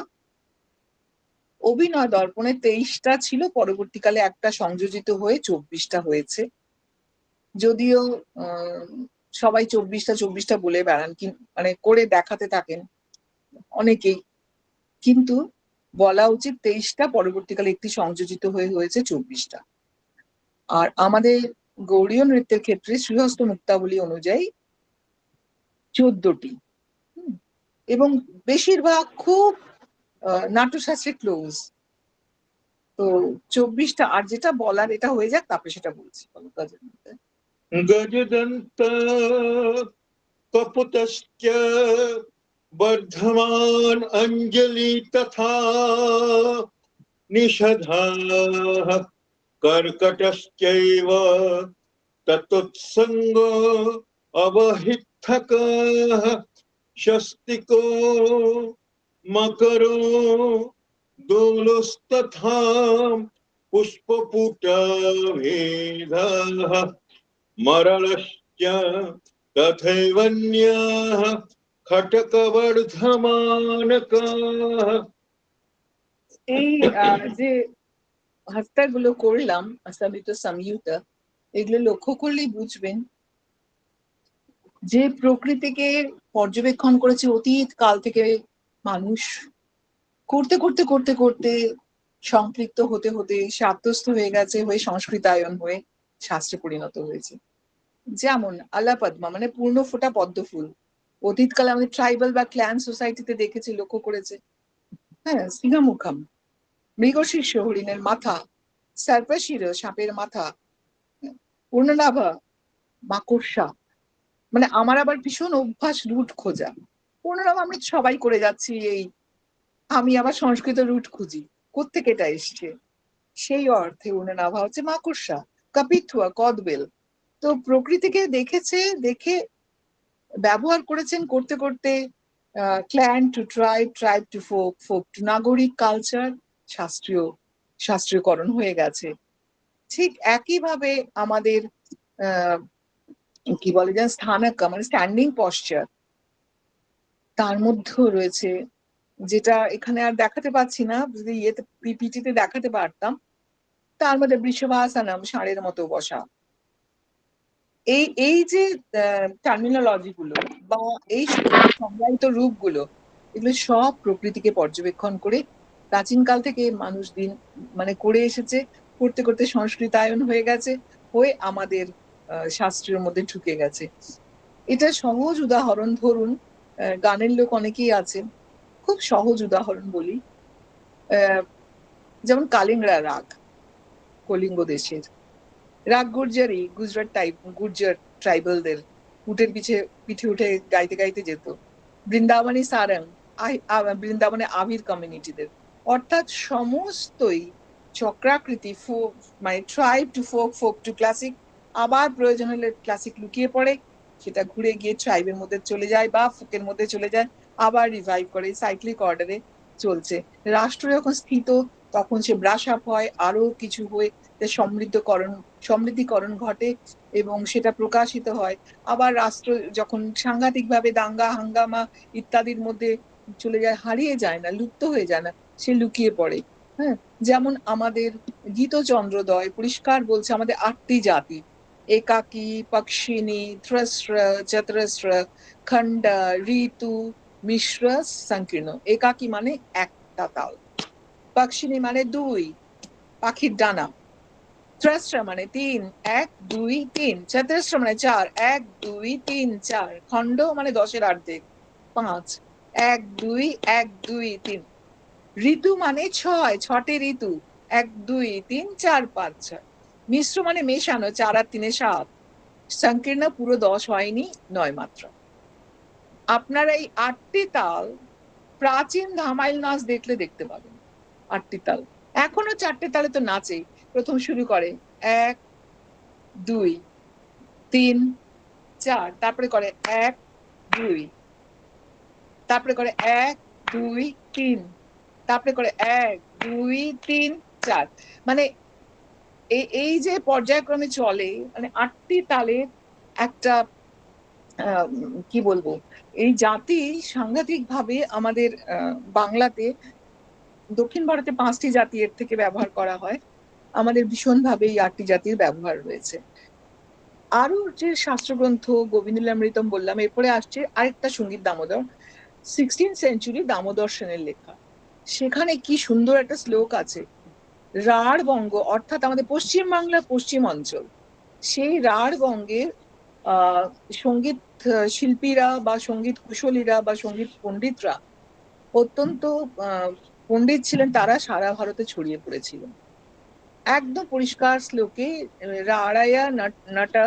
অভিনয় দর্পণে 23টা ছিল, পরবর্তীকালে একটা সংযোজিত হয়ে 24টা হয়েছে। যদিও আহ, সবাই 24টা বলে বেড়ান, মানে করে দেখাতে থাকেন অনেকেই, কিন্তু বলা উচিত 23টা, পরবর্তীকালে একটি সংযোজিত হয়েছে 24টা। আর আমাদের গৌড়ীয় নৃত্যের ক্ষেত্রে শ্রীহস্ত মুক্তাবলী অনুযায়ী 14টি, এবং বেশিরভাগ খুব নাট্যশাস্ত্রে ক্লোজ। তো 24টা, আর যেটা বলার এটা হয়ে যাক, তারপরে সেটা বলছি। गजदन्त कपुतश्च वर्धमान अंजलि तथा निषधाः कर्कटश्चैव ततोत्संग अवहितकः शस्तिको मकरो दोलस्तथा पुष्पपुटभेदः मरलश्च तथैवन्याः खटकवर्धमानकाः। এই যে হস্তাগুলো করলাম অসমিত সংযুক্ত, এগুলো লক্ষ্য করলেই বুঝবেন যে প্রকৃতিকে পর্যবেক্ষণ করেছে অতীত কাল থেকে মানুষ, করতে করতে করতে করতে সম্পৃক্ত হতে হতে সাব্যস্ত হয়ে গেছে, হয়ে সংস্কৃতায়ন হয়ে শাস্ত্রে পরিণত হয়েছে। যেমন আলা পদ্মা মানে পূর্ণ ফোটা পদ্ম ফুল, অতীতকালে আমাদের ট্রাইবাল বা ক্ল্যান সোসাইটিতে দেখেছি, লক্ষ্য করেছে। হ্যাঁ, সিংহমুখম মৃগশীর্ষ হরিণের মাথা, সার্পশির সাপের মাথা, পূর্ণনাভা মাকড়সা। মানে আমার আবার ভীষণ অভ্যাস রুট খোঁজা। পূর্ণনাভা আমরা সবাই করে যাচ্ছি, আমি আবার সংস্কৃত রুট খুঁজি, কোত্থেকে এটা এসছে। সেই অর্থে পূর্ণনাভা হচ্ছে মাকড়সা। কাপিথুয়া কদবেল। তো প্রকৃতিকে দেখেছে, দেখে ব্যবহার করেছেন করতে করতে clan to tribe, tribe to folk, folk to নাগরিক কালচার, শাস্ত্রীয়করণ হয়ে গেছে। ঠিক একইভাবে আমাদের কি বলে যেন স্থানক মানে স্ট্যান্ডিং পশ্চার, তার মধ্যেও রয়েছে, যেটা এখানে আর দেখাতে পাচ্ছি না, যদি ইয়েতে পিপিটিতে দেখাতে পারতাম। তার মধ্যে বৃষভাসানম, ষাঁড়ের মতো বসা। এই যে টার্মিনোলজি গুলো বা এই সংজ্ঞায়িত রূপগুলো, এগুলো সব প্রকৃতিকে পর্যবেক্ষণ করে প্রাচীনকাল থেকে মানুষ মানে করে এসেছে, করতে করতে সংস্কৃতায়ন হয়ে গেছে, হয়ে আমাদের শাস্ত্রের মধ্যে ঢুকে গেছে। এটা সহজ উদাহরণ ধরুন, গানের লোক অনেকেই আছে, খুব সহজ উদাহরণ বলি, যেমন কালিংড়া রাগ, কলিঙ্গ দেশের রাগ, গুর্জারি, গুর্জার ট্রাইবালদের উটের পিঠে উঠে গাইতে গাইতে যেত। বৃন্দাবনী সারং, বৃন্দাবনে আবির কমিউনিটিদের। অর্থাৎ সমস্তই চক্রাকৃতি, মানে tribe to folk, folk to classic, আবার প্রয়োজন হলে ক্লাসিক লুকিয়ে পড়ে, সেটা ঘুরে গিয়ে ট্রাইবের মধ্যে চলে যায় বা ফোকের মধ্যে চলে যায়, আবার রিভাইভ করে, সাইক্লিক অর্ডারে চলছে। রাষ্ট্র যখন স্থিত, তখন সে ব্রাশ আপ হয়, আরো কিছু হয়ে সমৃদ্ধিকরণ ঘটে এবং সেটা প্রকাশিত হয়। আবার রাষ্ট্র যখন সাংঘাতিকভাবে দাঙ্গা হাঙ্গামা ইত্যাদির মধ্যে চলে যায়, হারিয়ে যায় না, লুপ্ত হয়ে যায় না, সে লুকিয়ে পড়ে। হ্যাঁ, যেমন আমাদের গীতচন্দ্রোদয় পরিষ্কার বলছে আমাদের 8টি জাতি: একাকী, পক্ষিণী, ত্রস্র, চতুরস্র, খণ্ড, ঋতু, মিশ্র, সংকীর্ণ। একাকী মানে একটা তাল, পক্ষিণী মানে 2, পাখির ডানা, ত্রস্র মানে 3, 1 2 3, চতুরস্র মানে 4, 1 2 3 4, খণ্ড মানে 10-এর অর্ধেক, 5, 1 2 1 2 3, ঋতু মানে 6টি ঋতু, 1 2 3 4 5 6, মিশ্র মানে মেশানো, 4 আর 3 7, সংকীর্ণ পুরো 10 হয়নি, 9 মাত্র। আপনারা এই 8টি তাল প্রাচীন ধামাইল নাচ দেখলে দেখতে পাবেন। 8টি তাল এখনো 4টে তালে তো নাচেই। প্রথম শুরু করে 1 2 3 4, তারপরে করে 1 2, তারপরে করে 1 2 3, তারপরে করে 1 2 3 4। মানে এই যে পর্যায়ক্রমে চলে, মানে 8টি তালের একটা কি বলবো, এই জাতি সাংঘাতিক ভাবে আমাদের বাংলাতে, দক্ষিণ ভারতে 5টি জাতি এর থেকে ব্যবহার করা হয়, আমাদের ভীষণ ভাবে এই 8টি জাতির ব্যবহার রয়েছে। আরো যে শাস্ত্রগ্রন্থ গোবিন্দলামৃতম বললাম, এরপরে আসছে আরেকটা সঙ্গীত দামোদর, 16th সেঞ্চুরি দামোদর সেনের লেখা। সেখানে কি সুন্দর একটা শ্লোক আছে, রাঢ় বঙ্গ অর্থাৎ আমাদের পশ্চিম বাংলার পশ্চিম অঞ্চল, সেই রাঢ় বঙ্গের আহ সঙ্গীত শিল্পীরা বা সঙ্গীত কুশলীরা বা সঙ্গীত পণ্ডিতরা অত্যন্ত পণ্ডিত ছিলেন, তারা সারা ভারতে ছড়িয়ে পড়েছিলেন। একদম পরিষ্কার শ্লোকে রাড়ায়া নাটা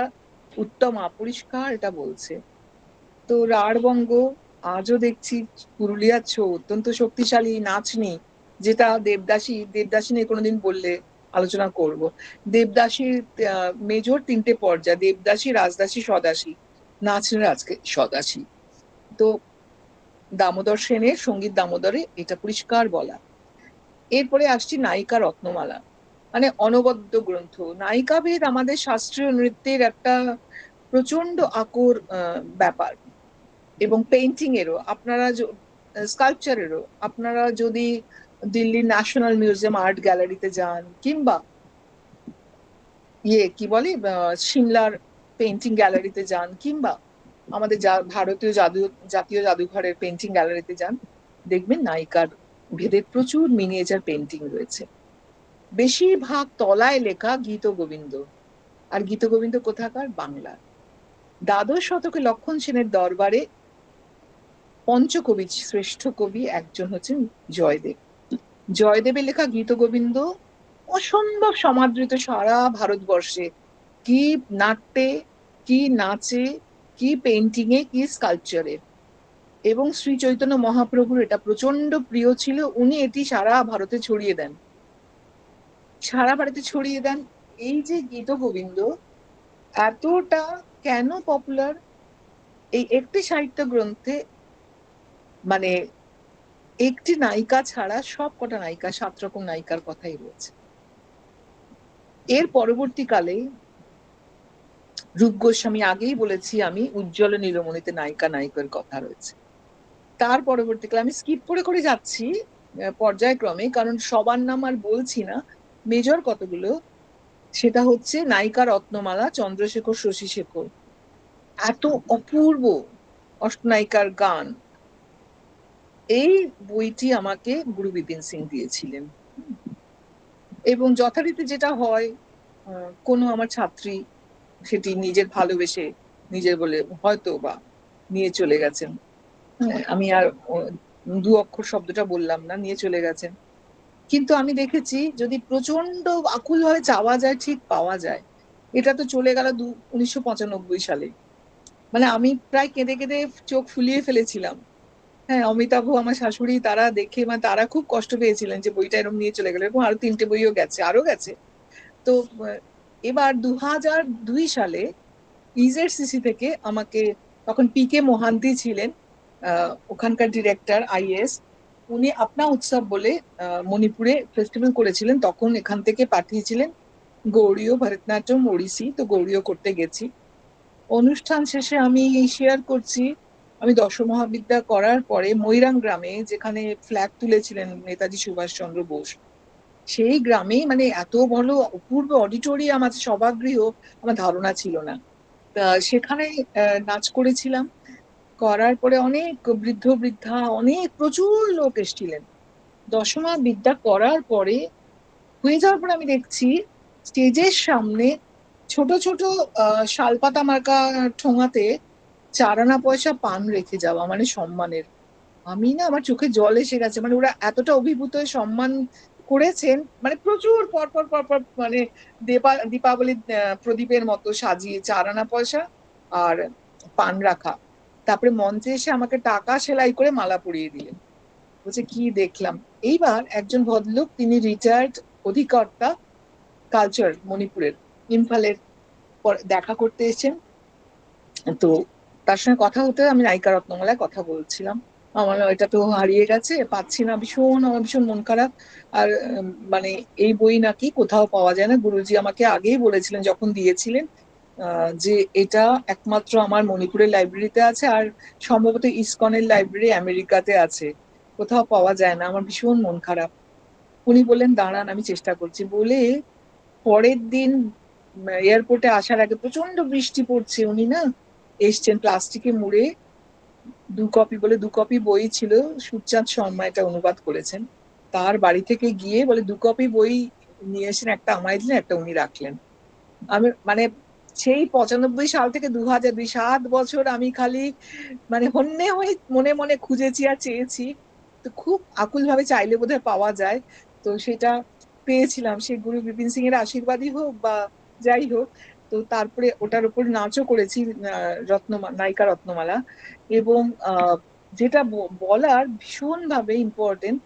উত্তমা, পরিষ্কার এটা বলছে। তো রাঢ়বঙ্গ আজও দেখছি পুরুলিয়ার অত্যন্ত শক্তিশালী নাচনি, যেটা দেবদাসী নিয়ে কোনোদিন বললে আলোচনা করব। দেবদাসীর মেজর 3টে পর্যায়, দেবদাসী, রাজদাসী, স্বদাসী। নাচনের আজকে স্বদাসী। তো দামোদর সেনের সঙ্গীত দামোদরে এটা পরিষ্কার বলা। এরপরে আসছি নায়িকা রত্নমালা, মানে অনবদ্য গ্রন্থ। নায়িকাভেদ আমাদের শাস্ত্রীয় নৃত্যের একটা প্রচন্ড আকর ব্যাপার, এবং পেইন্টিং এরও, আপনারা স্কাল্পচারেরও। আপনারা যদি দিল্লি ন্যাশনাল মিউজিয়াম আর্ট গ্যালারিতে যান, কিংবা কি বলে সিমলার পেইন্টিং গ্যালারিতে যান, কিংবা আমাদের ভারতীয় জাতীয় জাদুঘরের পেইন্টিং গ্যালারিতে যান, দেখবেন নায়িকার ভেদে প্রচুর মিনিয়েচার পেইন্টিং রয়েছে। বেশিরভাগ তলায় লেখা গীত গোবিন্দ, আর গীত গোবিন্দ কোথাকার? বাংলার। দ্বাদশ শতকে লক্ষণ সেনের দরবারে পঞ্চকবি শ্রেষ্ঠ কবি একজন হচ্ছেন জয়দেব। জয়দেবের লেখা গীত গোবিন্দ অসম্ভব সমাদৃত সারা ভারতবর্ষে, কি নাট্যে, কি নাচে, কি পেইন্টিং এ, কি স্কাল্পচারে। এবং শ্রী চৈতন্য মহাপ্রভুর এটা প্রচন্ড প্রিয় ছিল, উনি এটি সারা ভারতে ছড়িয়ে দেন, সারা ভারতে ছড়িয়ে দেন। এই যে গীত গোবিন্দ এতটা কেন পপুলার, এই একটি সাহিত্য গ্রন্থে মানে একটি নায়িকা ছাড়া সব কটা নায়িকা, 7 রকম নায়িকার কথাই রয়েছে। এর পরবর্তীকালে রূপ গোস্বামী, আগেই বলেছি আমি, উজ্জ্বল নীলমণিতে নায়িকা নায়কের কথা রয়েছে। তার পরবর্তীকালে আমি স্কিপ করে যাচ্ছি পর্যায়ক্রমে, কারণ সবার নাম আর বলছি না, মেজর কতগুলো। সেটা হচ্ছে নায়িকা রত্নমালা, চন্দ্রশেখর, শশী শেখর, এত অপূর্ব অষ্টনায়িকার গান। এই বইটি আমাকে গুরু বিপিন সিং দিয়েছিলেন। এবং যথারীতি যেটা হয়, কোনো আমার ছাত্রী সেটি নিজের ভালোবেসে, নিজের বলে হয়তো বা নিয়ে চলে গেছেন। আমি আর 2 অক্ষর শব্দটা বললাম না, নিয়ে চলে গেছেন। কিন্তু আমি দেখেছি যদি প্রচন্ড আকুল হয়ে চাওয়া যায়, ঠিক পাওয়া যায়। এটা তো চলে গেল 1995 সালে। মানে আমি প্রায় কেঁদে কেঁদে চোখ ফুলিয়ে ফেলেছিলাম। হ্যাঁ, অমিতাভ, আমার শাশুড়ি, তারা দেখে, মানে তারা খুব কষ্ট পেয়েছিলেন যে বইটা এরকম নিয়ে চলে গেল। এবং আরো 3টে বইও গেছে, আরো গেছে। তো এবার 2002 সালে ইজেডসিসি থেকে আমাকে, তখন পিকে মোহান্তি ছিলেন ওখানকার ডিরেক্টর আইএস, উনি আপনা উৎসব বলে মণিপুরে ফেস্টিভ্যাল করেছিলেন, তখন এখান থেকে পাঠিয়েছিলেন গৌড়ীয় ভরতনাট্যম ওড়িশি। তো গৌড়ীয় করতে গেছি। অনুষ্ঠান শেষে আমি শেয়ার করছি, আমি দশমহাবিদ্যা করার পরে মৈরাং গ্রামে, যেখানে ফ্ল্যাগ তুলেছিলেন নেতাজি সুভাষচন্দ্র বোস, সেই গ্রামে মানে এত বড় অপূর্ব অডিটোরিয়াম আছে, সভাগৃহ, আমার ধারণা ছিল না। সেখানে নাচ করেছিলাম। করার পরে অনেক বৃদ্ধ বৃদ্ধা, অনেক প্রচুর লোক এসেছিলেন। দশমা বিদ্যা করার পরে, হয়ে যাওয়ার পরে আমি দেখছি স্টেজের সামনে ছোট ছোট শালপাতা মার্কা ঠোঙাতে 4 আনা পয়সা পান রেখে যাওয়া, মানে সম্মানের। আমি না, আমার চোখে জল এসে গেছে। মানে ওরা এতটা অভিভূত হয়ে সম্মান করেছেন, মানে প্রচুর পরপর পরপর, মানে দীপাবলির প্রদীপের মতো সাজিয়ে 4 আনা পয়সা আর পান রাখা। তারপরে মঞ্চে এসে আমাকে টাকা সেলাই করে মালা পরিয়ে দিলেন। বলছে কি দেখলাম। এইবার একজন ভদ্রলোক, তিনি রিটায়ার্ড অধিকর্তা কালচার মণিপুরের, ইম্ফলের, দেখা করতে এসেছেন। তো তার সঙ্গে কথা হতে, আমি নায়িকা রত্নমালায় কথা বলছিলাম। আমার এটা তো হারিয়ে গেছে, পাচ্ছি না, ভীষণ, আমার ভীষণ মন খারাপ। আর মানে এই বই নাকি কোথাও পাওয়া যায় না। গুরুজি আমাকে আগেই বলেছিলেন যখন দিয়েছিলেন, যে এটা একমাত্র আমার মণিপুরের লাইব্রেরিতে আছে, আর সম্ভবত ইসকনের লাইব্রেরি আমেরিকাতে আছে, কোথাও পাওয়া যায় না। আমার ভীষণ মন খারাপ। উনি বললেন দাঁড়ান, আমি চেষ্টা করছি বলে পরের দিন এয়ারপোর্টে আসার আগে প্রচন্ড বৃষ্টি পড়ছে, উনি না এসছেন প্লাস্টিকে মুড়ে, দু কপি বই ছিল, সুরচাঁদ শর্মা এটা অনুবাদ করেছেন, তার বাড়ি থেকে গিয়ে বলে 2 কপি বই নিয়ে এসেছেন, একটা আমায় দিলেন, একটা উনি রাখলেন। আমি মানে সেই 95 সাল থেকে 2002, 7 বছর আমি খালি মানে হন্যে হয়ে মনে মনে খুঁজেছি আর চেয়েছি। তো খুব আকুল ভাবে চাইলে বোধহয় পাওয়া যায়, তো সেটা পেয়েছিলাম। সে গুরু বিপিন সিং এর আশীর্বাদই হোক বা যাই হোক। তো তারপরে ওটার উপর নাচও করেছি, নায়িকা রত্নমালা। এবং যেটা বলার ভীষণ ভাবে ইম্পর্টেন্ট,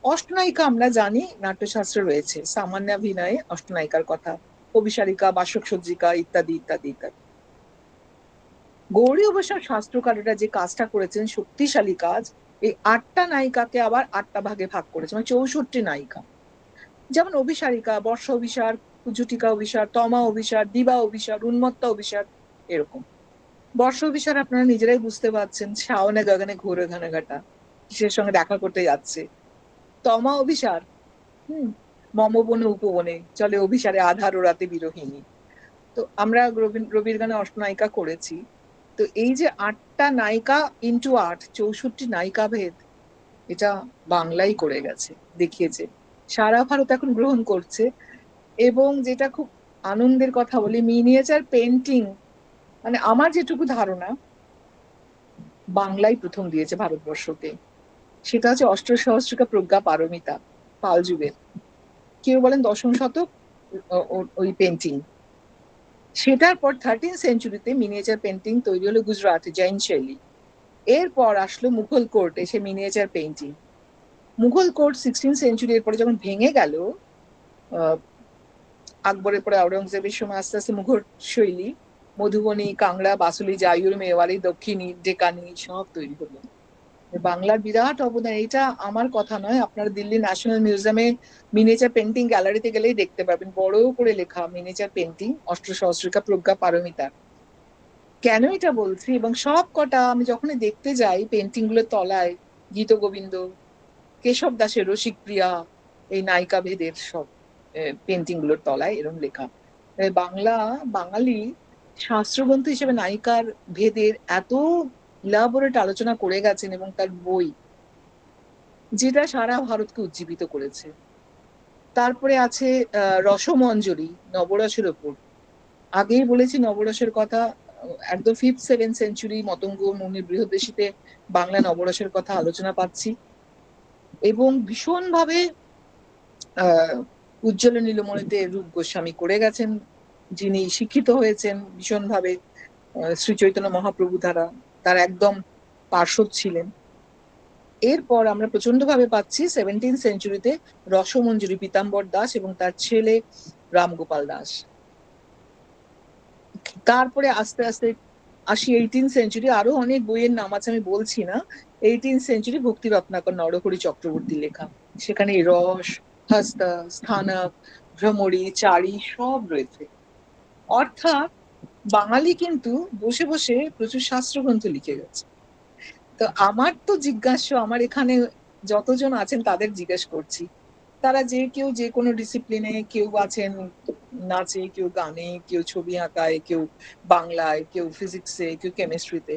অষ্টনায়িকা আমরা জানি নাট্যশাস্ত্রে রয়েছে, সামান্যাভিনয়ে অষ্টনায়িকার কথা, অভিসারিকা, বাসক সজ্জিকা ইত্যাদি ইত্যাদি ইত্যাদি। গৌরী অবশ্য শাস্ত্রকারেরা যে কাজটা করেছেন, শক্তিশালী কাজ, এই 8টা নায়িকাকে আবার 8টা ভাগে ভাগ করেছে, মানে 64 নায়িকা। যেমন অভিসারিকা, বর্ষা অভিসার, কুজুটিকা অভিসার, তমা অভিসার, দিবা অভিসার, উন্মত্তা অভিসার, এরকম। বর্ষা অভিসার আপনারা নিজেরাই বুঝতে পারছেন, শাওনে গগনে ঘোরে ঘনঘটা, কিসের সঙ্গে দেখা করতে যাচ্ছে। তমা অভিসার, মম বনে উপবনে চলে অভিসারে আধার ও রাতে বিরোহিনী। তো আমরা রবির গানে অষ্টনায়িকা করেছি। তো এই যে 8টা নায়িকা ইন্টু 8, 64 নায়িকা ভেদ, এটা বাংলাই করে গেছে, দেখিয়েছে, সারা ভারত এখন গ্রহণ করছে। এবং যেটা খুব আনন্দের কথা বলি, মিনিয়েচার পেন্টিং, মানে আমার যেটুকু ধারণা বাংলাই প্রথম দিয়েছে ভারতবর্ষকে, সেটা হচ্ছে অষ্টসহস্রিকা প্রজ্ঞা পারমিতা, পাল যুগের, কেউ বলেন 10ম শতক ওই পেন্টিং। সেটার পর 13th সেঞ্চুরিতে মিনিয়েচার পেন্টিং তৈরি হলো গুজরাটে, জৈন শৈলী। এরপর আসলো মুঘল কোর্ট, এসে miniature painting. Mughal court 16th century, এরপরে যখন ভেঙে গেল আকবরের পরে আওরঙ্গজেবের সময়, আস্তে আস্তে মুঘল শৈলী, মধুবনী, কাংড়া, বাসুলি, জায়ুর, মেওয়ারি, দক্ষিণী, ডেকানি সব তৈরি হলো। বাংলার বিরাট অবদান, এটা আমার কথা নয়, আপনারা দিল্লি ন্যাশনাল মিউজিয়ামে মিনিয়েচার পেন্টিং গ্যালারিতে গেলেই দেখতে পাবেন, বড় করে লেখা মিনিয়েচার পেন্টিং অষ্টসহস্রিকা প্রজ্ঞা পারমিতা। কেন এটা বলছি, এবং সব কটা আমি যখনই দেখতে যাই পেন্টিং গুলোর তলায় গীত গোবিন্দ, কেশব দাসের রসিক প্রিয়া, এই নায়িকা ভেদের সব পেন্টিং গুলোর তলায় এরকম লেখা। বাঙালি শাস্ত্রগ্রন্থ হিসেবে নায়িকার ভেদের এত ইলাবোরেট আলোচনা করে গেছেন, এবং তার বই যেটা সারা ভারতকে উজ্জীবিত করেছে। তারপরে আছে রসমঞ্জরি, নবরসের ওপর। আগেই বলেছি নবরসের কথা, একদম 5th 7th সেঞ্চুরি মতঙ্গ মুনির বৃহদেশীতে বাংলা নবরসের কথা আলোচনা পাচ্ছি। এবং ভীষণ ভাবে উজ্জ্বল নীলমণিতে রূপ গোস্বামী করে গেছেন, যিনি শিক্ষিত হয়েছেন ভীষণ ভাবে শ্রী চৈতন্য মহাপ্রভু দ্বারা, তার একদম পার্শ্বদ ছিলেন। এরপর আমরা প্রচন্ড ভাবে পাচ্ছি 17th সেঞ্চুরিতে রসমঞ্জরি, পীতাম্বর দাস এবং তার ছেলে রামগোপাল দাস। তারপরে আস্তে আস্তে আসি 18th সেঞ্চুরি, আরো অনেক বইয়ের নাম আছে, আমি বলছি না। 18th সেঞ্চুরি ভক্তি রত্নাকর নরহরি চক্রবর্তী লেখা, সেখানে রস, হস্তা, স্থানক, ভ্রমরী, চারি সব রয়েছে। অর্থাৎ বাঙালি কিন্তু বসে বসে প্রচুর শাস্ত্রগ্রন্থ লিখে গেছে। তো আমার তো জিজ্ঞাসা, আমার এখানে যতজন আছেন তাদের জিজ্ঞেস করছি, তারা যে কেউ যে কোনো ডিসিপ্লিনে, কেউ আছেন নাচে, কেউ গানে, কেউ ছবি আঁকায়, কেউ বাংলায়, কেউ ফিজিক্সে, কেউ কেমিস্ট্রিতে।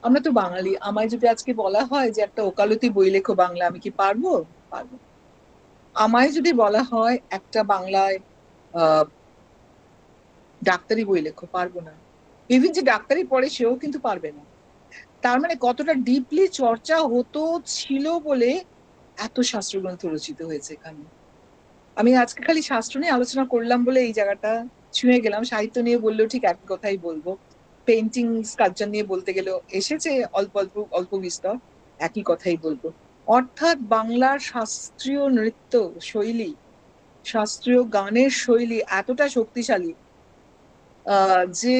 আমরা তো বাঙালি, আমায় যদি আজকে বলা হয় যে একটা ওকালতি বই লেখো বাংলা, আমি কি পারবো? পারবো। আমায় যদি বলা হয় একটা বাংলায় ডাক্তারি বই লেখো, পারবো না। ইভেন যে ডাক্তারি পড়ে সেও কিন্তু পারবে না। তার মানে কতটা ডিপলি চর্চা হতো ছিল বলে এত শাস্ত্রগ্রন্থ রচিত হয়েছে এখানে। আমি আজকে খালি শাস্ত্র নিয়ে আলোচনা করলাম বলে এই জায়গাটা ছুঁয়ে গেলাম, সাহিত্য নিয়ে বললেও ঠিক এক কথাই বলবো, পেন্টিং স্কাল্পচার নিয়ে বলতে গেলেও এসেছে অল্প অল্প অল্প বিস্তর, একই কথাই বলবো। অর্থাৎ বাংলার শাস্ত্রীয় নৃত্য শৈলী, শাস্ত্রীয় গানের শৈলী এতটা শক্তিশালী যে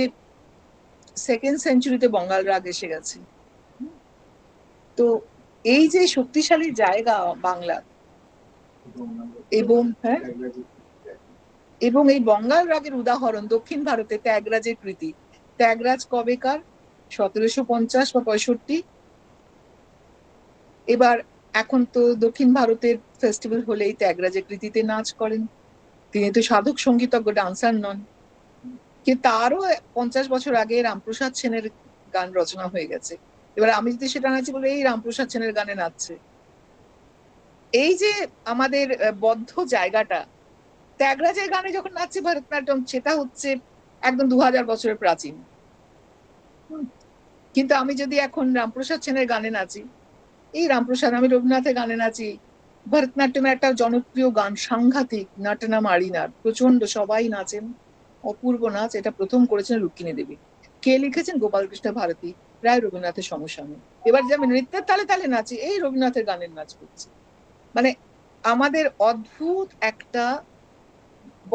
2nd সেঞ্চুরিতে বঙ্গাল রাগ এসে গেছে। তো এই যে শক্তিশালী জায়গা বাংলা, এবং এই বঙ্গাল রাগের উদাহরণ দক্ষিণ ভারতে ত্যাগরাজের কৃতি। ত্যাগরাজ কবেকার? 1750 বা 65। এবার এখন তো দক্ষিণ ভারতের ফেস্টিভ্যাল হলেই ত্যাগরাজের কৃতিতে নাচ করেন। তিনি তো সাধক সঙ্গীতজ্ঞ, ডান্সার নন। কিন্তু তারও 50 বছর আগে রামপ্রসাদ সেনের গান রচনা হয়ে গেছে। এবার আমি যদি সেটা নাচি বলে এই রামপ্রসাদ সেনের গানে নাচছে। এই যে আমাদের বদ্ধ জায়গাটা, ত্যাগরাজের গানে যখন নাচছে ভরতনাট্যম, সেটা হচ্ছে একদম 2000 বছরের প্রাচীন। হুম। কিন্তু আমি যদি এখন রামপ্রসাদ সেনের গানে নাচি, এই রামপ্রসাদ, আমি রবীন্দ্রনাথের গানে নাচি, ভরতনাট্যমের একটা জনপ্রিয় গান সাংঘাতিক নাটনা মারিনার, প্রচন্ড সবাই নাচেন, অপূর্ব নাচ, এটা প্রথম করেছেন রুক্মিণী দেবী। কে লিখেছেন? গোপালকৃষ্ণ ভারতী, প্রায় রবীন্দ্রনাথের সমসাময়িক। এবার যে আমি নৃত্যের তালে তালে নাচি, এই রবীন্দ্রনাথের গানের নাচ করছি। মানে আমাদের অদ্ভুত একটা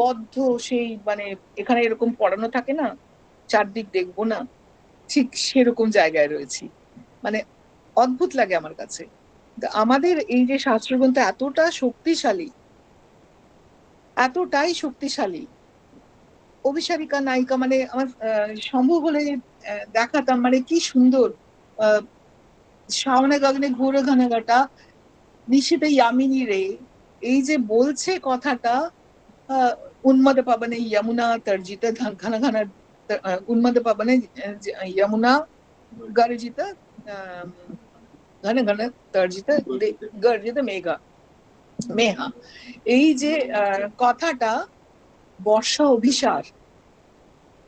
বদ্ধ সেই, মানে এখানে এরকম পড়ানো থাকে না, চারদিক দেখবো না, ঠিক সেরকম জায়গায় রয়েছি। মানে অদ্ভুত লাগে আমার কাছে। আমাদের এই যে শাস্ত্রগ্রন্থ এতটা শক্তিশালী, এতটাই শক্তিশালী, অভিসারিকা নায়িকা, মানে আমার সম্ভব হলে দেখাতাম, মানে কি সুন্দর। আহ শাওনে গগনে ঘোর ঘনঘটা নিশীতে यामिनी রে, এই যে বলছে কথাটা, আহ উন্মদ পাবনে যমুনা তর্জিত ঘন ঘন, উন্মদ পাবনে যমুনা গর্জিত, আহ, ঘন ঘন তর্জিত গর্জিত মেঘা মেহা, এই যে কথাটা বর্ষা অভিসার,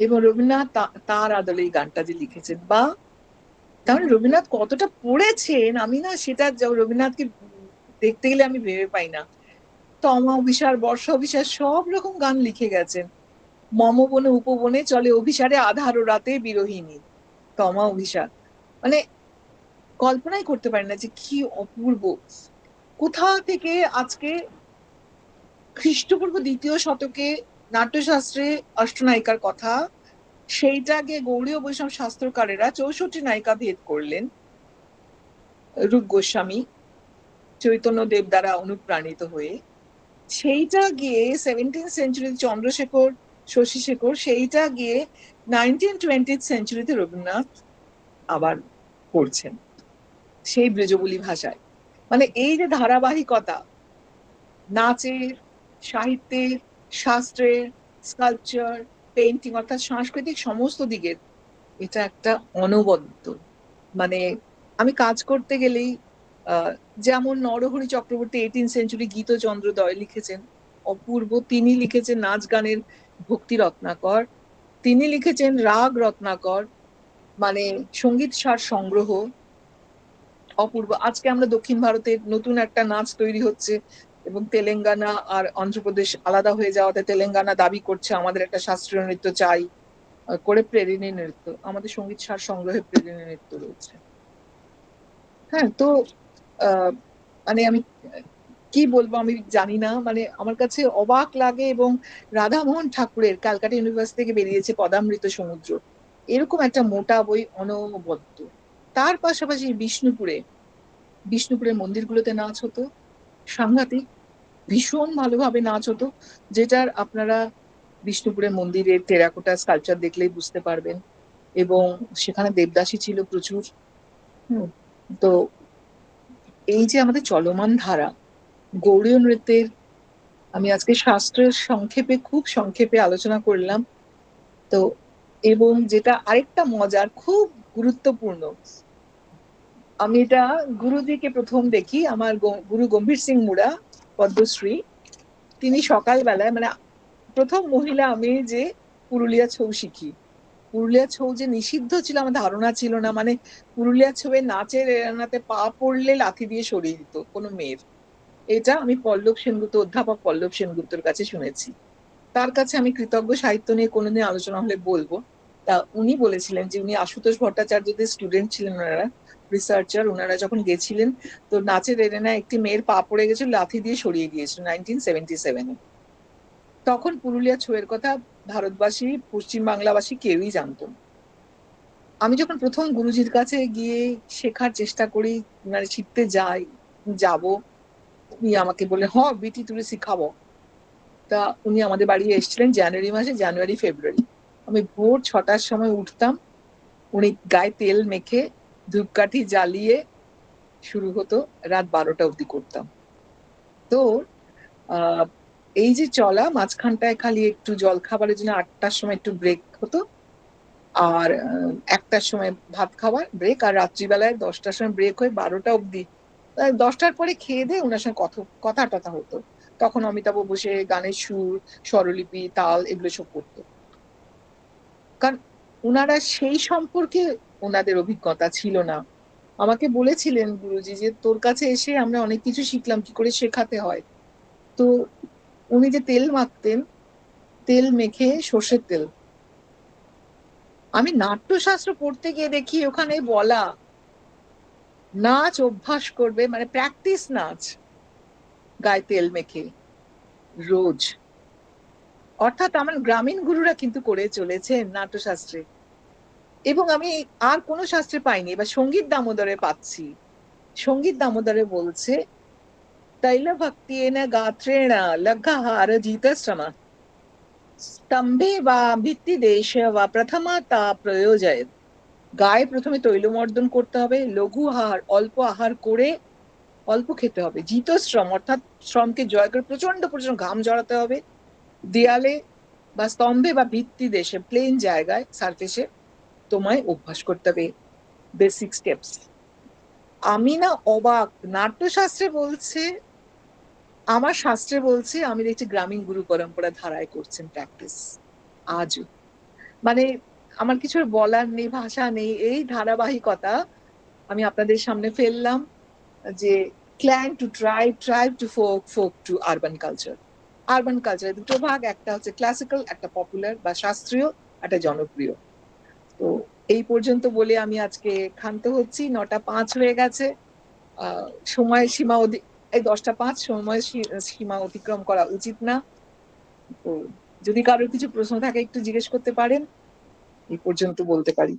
এবং রবীন্দ্রনাথ তার আদলে এই গানটা যে লিখেছেন, বা তাহলে রবীন্দ্রনাথ কতটা পড়েছেন, আমি না সেটা রবীন্দ্রনাথকে দেখতে গেলে আমি ভেবে পাই না। তমা অভিসার, বর্ষা অভিসার, সব রকম গান লিখে গেছেন। মম বনে উপবনে চলে অভিসারে, আধার ও রাতে বিরোহিনী, তমা অভিসার, মানে কল্পনাই করতে পারি না যে কি অপূর্ব। কোথা থেকে আজকে খ্রিস্টপূর্ব 2য় শতকে নাট্যশাস্ত্রে অষ্টনায়িকার কথা, সেইটাকে গৌড়ীয় বৈষ্ণব শাস্ত্রকারেরা 64 নায়িকা ভেদ করলেন। রূপ গোস্বামী, চৈতন্য দেব দ্বারা অনুপ্রাণিত হয়ে, সেইটা গিয়ে 17th সেঞ্চুরি চন্দ্রশেখর, শশী শেখর, সেইটা গিয়ে 1920th সেঞ্চুরিতে রবীন্দ্রনাথ আবার করছেন সেই ব্রজবুলি ভাষায়। মানে এই যে ধারাবাহিকতা, নাচের, সাহিত্যের, শাস্ত্রের, স্কাল্পচার, পেইন্টিং, অর্থাৎ সাংস্কৃতিক সমস্ত দিকের, এটা একটা অনবদ্য, মানে আমি কাজ করতে গেলেই যেমন নরহরি চক্রবর্তী 18th সেঞ্চুরি গীতচন্দ্রোদয় লিখেছেন, অপূর্ব। তিনি লিখেছেন নাচ গানের ভক্তি রত্নাকর, তিনি লিখেছেন রাগ রত্নাকর, মানে সঙ্গীত সার সংগ্রহ, অপূর্ব। আজকে আমরা দক্ষিণ ভারতের নতুন একটা নাচ তৈরি হচ্ছে, এবং তেলেঙ্গানা আর অন্ধ্রপ্রদেশ আলাদা হয়ে যাওয়াতে তেলেঙ্গানা দাবি করছে আমাদের একটা শাস্ত্রীয় নৃত্য চাই, করে প্রেরিণী নৃত্য, আমাদের সঙ্গীত সার সংগ্রহে প্রেরিণী নৃত্য রয়েছে। হ্যাঁ, তো মানে আমি কি বলবো আমি জানি না, মানে আমার কাছে অবাক লাগে। এবং রাধামোহন ঠাকুরের ক্যালকাটা ইউনিভার্সিটি থেকে বেরিয়েছে পদামৃত সমুদ্র, এরকম একটা মোটা বই, অনবদ্য। তার পাশাপাশি বিষ্ণুপুরের মন্দিরগুলোতে নাচ হতো, সাংঘাতিক, ভীষণ ভালোভাবে নাচ হতো, যেটার আপনারা বিষ্ণুপুরের মন্দিরের টেরাকোটা স্কাল্পচার দেখলেই বুঝতে পারবেন। এবং সেখানে দেবদাসী ছিল প্রচুর। তো এই যে আমাদের চলমান ধারা গৌড়ীয় নৃত্যের, আমি আজকে শাস্ত্রের সংক্ষেপে, খুব সংক্ষেপে আলোচনা করলাম। তো এবং যেটা আরেকটা মজার, খুব গুরুত্বপূর্ণ, আমি এটা গুরুজিকে প্রথম দেখি, আমার গুরু গম্ভীর সিং মুড়া, পদ্মশ্রী, তিনি সকালবেলায়, মানে প্রথম মহিলা আমি যে পুরুলিয়া ছৌ শিখি। পুরুলিয়া ছৌ যে নিষিদ্ধ ছিল আমার ধারণা ছিল না, মানে পুরুলিয়া ছৌয়ে নাচের এরানাতে পা পড়লে লাথি দিয়ে সরিয়ে দিত কোনো মেয়ের। এটা আমি পল্লব সেনগুপ্ত, অধ্যাপক পল্লব সেনগুপ্তর কাছে শুনেছি। তার কাছে আমি কৃতজ্ঞ, সাহিত্য নিয়ে কোনোদিন আলোচনা হলে বলবো। তা উনি বলেছিলেন যে উনি আশুতোষ ভট্টাচার্যদের স্টুডেন্ট ছিলেন, ওনারা রিসার্চার, ওনারা যখন গেছিলেন তো নাচের এরেনায় একটি মেয়ের পা পড়ে গেছিল, লাথি দিয়ে সরিয়ে দিয়েছিল 1977-এ। তখন পুরুলিয়া ছৌয়ের কথা ভারতবাসী, পশ্চিম বাংলাবাসী কেউই জানতো না। আমি যখন প্রথম গুরুজির কাছে গিয়ে শেখার চেষ্টা করি, মানে শিখতে যাব, উনি আমাকে বলে হ বিটি তুলে শিখাবো। তা উনি আমাদের বাড়ি এসেছিলেন জানুয়ারি মাসে, জানুয়ারি ফেব্রুয়ারি। আমি ভোর 6টার সময় উঠতাম, উনি গায়ে তেল মেখে ধূপকাঠি জ্বালিয়ে শুরু হতো, রাত 12টা অব্দি করতাম। তো এই যে চলা, মাঝখানটায় খালি একটু জল খাবারের জন্য 8টার সময় একটু ব্রেক হতো, আর 1টার সময় ভাত খাবার ব্রেক, আর রাত্রিবেলায় 10টার সময় ব্রেক হয়ে 12টা অব্দি 10টার পরে খেয়ে দিয়ে ওনার সঙ্গে কথা টথা হতো। তখন অমিতাভ বসে গানের সুর, স্বরলিপি, তাল এগুলো সব করতো। কারণ ওনারা সেই সম্পর্কে ওনাদের অভিজ্ঞতা ছিল না। আমাকে বলেছিলেন গুরুজি যে তোর কাছে এসে আমরা অনেক কিছু শিখলাম কি করে শেখাতে হয়। তো উনি যে তেল মাখতেন, তেল মেখে সর্ষের তেল, আমি নাট্যশাস্ত্র পড়তে গিয়ে দেখি ওখানে বলা নাচ অভ্যাস করবে, মানে প্র্যাকটিস নাচ, গায়ে তেল মেখে রোজ। অর্থাৎ আমার গ্রামীণ গুরুরা কিন্তু করে চলেছেন নাট্যশাস্ত্রে, এবং আমি আর কোনো শাস্ত্রে পাইনি। এবার সঙ্গীত দামোদরে পাচ্ছি। সঙ্গীত দামোদরে বলছে তৈল ভক্তিয়েন গাত্রেণ লগ্ঘহার জিতশ্রম স্তম্ভে বা ভিত্তি দেশ বা প্রথমা তা প্রয়োজয়েত। গায়ে প্রথমে তৈলমর্দন করতে হবে, লঘু আহার, অল্প আহার করে অল্প খেতে হবে, জিতশ্রম অর্থাৎ শ্রমকে জয় করে প্রচন্ড প্রচন্ড ঘাম জড়াতে হবে, দেয়ালে বা স্তম্ভে বা ভিত্তি দেশে প্লেন জায়গায় সারফেসে তোমায় অভ্যাস করতে হবে। Basic steps. আমি না অবাক, নাট্যশাস্ত্রে বলছে, আমার শাস্ত্রে বলছে, আমি দেখছি গ্রামীণ গুরু পরম্পরা ধারায় করছেন প্র্যাকটিস আজও। মানে আমার কিছু বলার নেই, ভাষা নেই। এই ধারাবাহিকতা আমি আপনাদের সামনে ফেললাম যে clan to tribe, tribe to folk, folk to urban culture. Urban কালচারের দুটো ভাগ, একটা হচ্ছে ক্লাসিক্যাল, একটা পপুলার বা শাস্ত্রীয়, একটা জনপ্রিয়। তো এই পর্যন্ত বলে আমি আজকে ক্ষান্ত হচ্ছি। 9টা 5 হয়ে গেছে। সময় সীমা এই 10টা 5 সময় সীমা অতিক্রম করা উচিত না। তো যদি কারোর কিছু প্রশ্ন থাকে একটু জিজ্ঞেস করতে পারেন, এই পর্যন্ত বলতে পারি।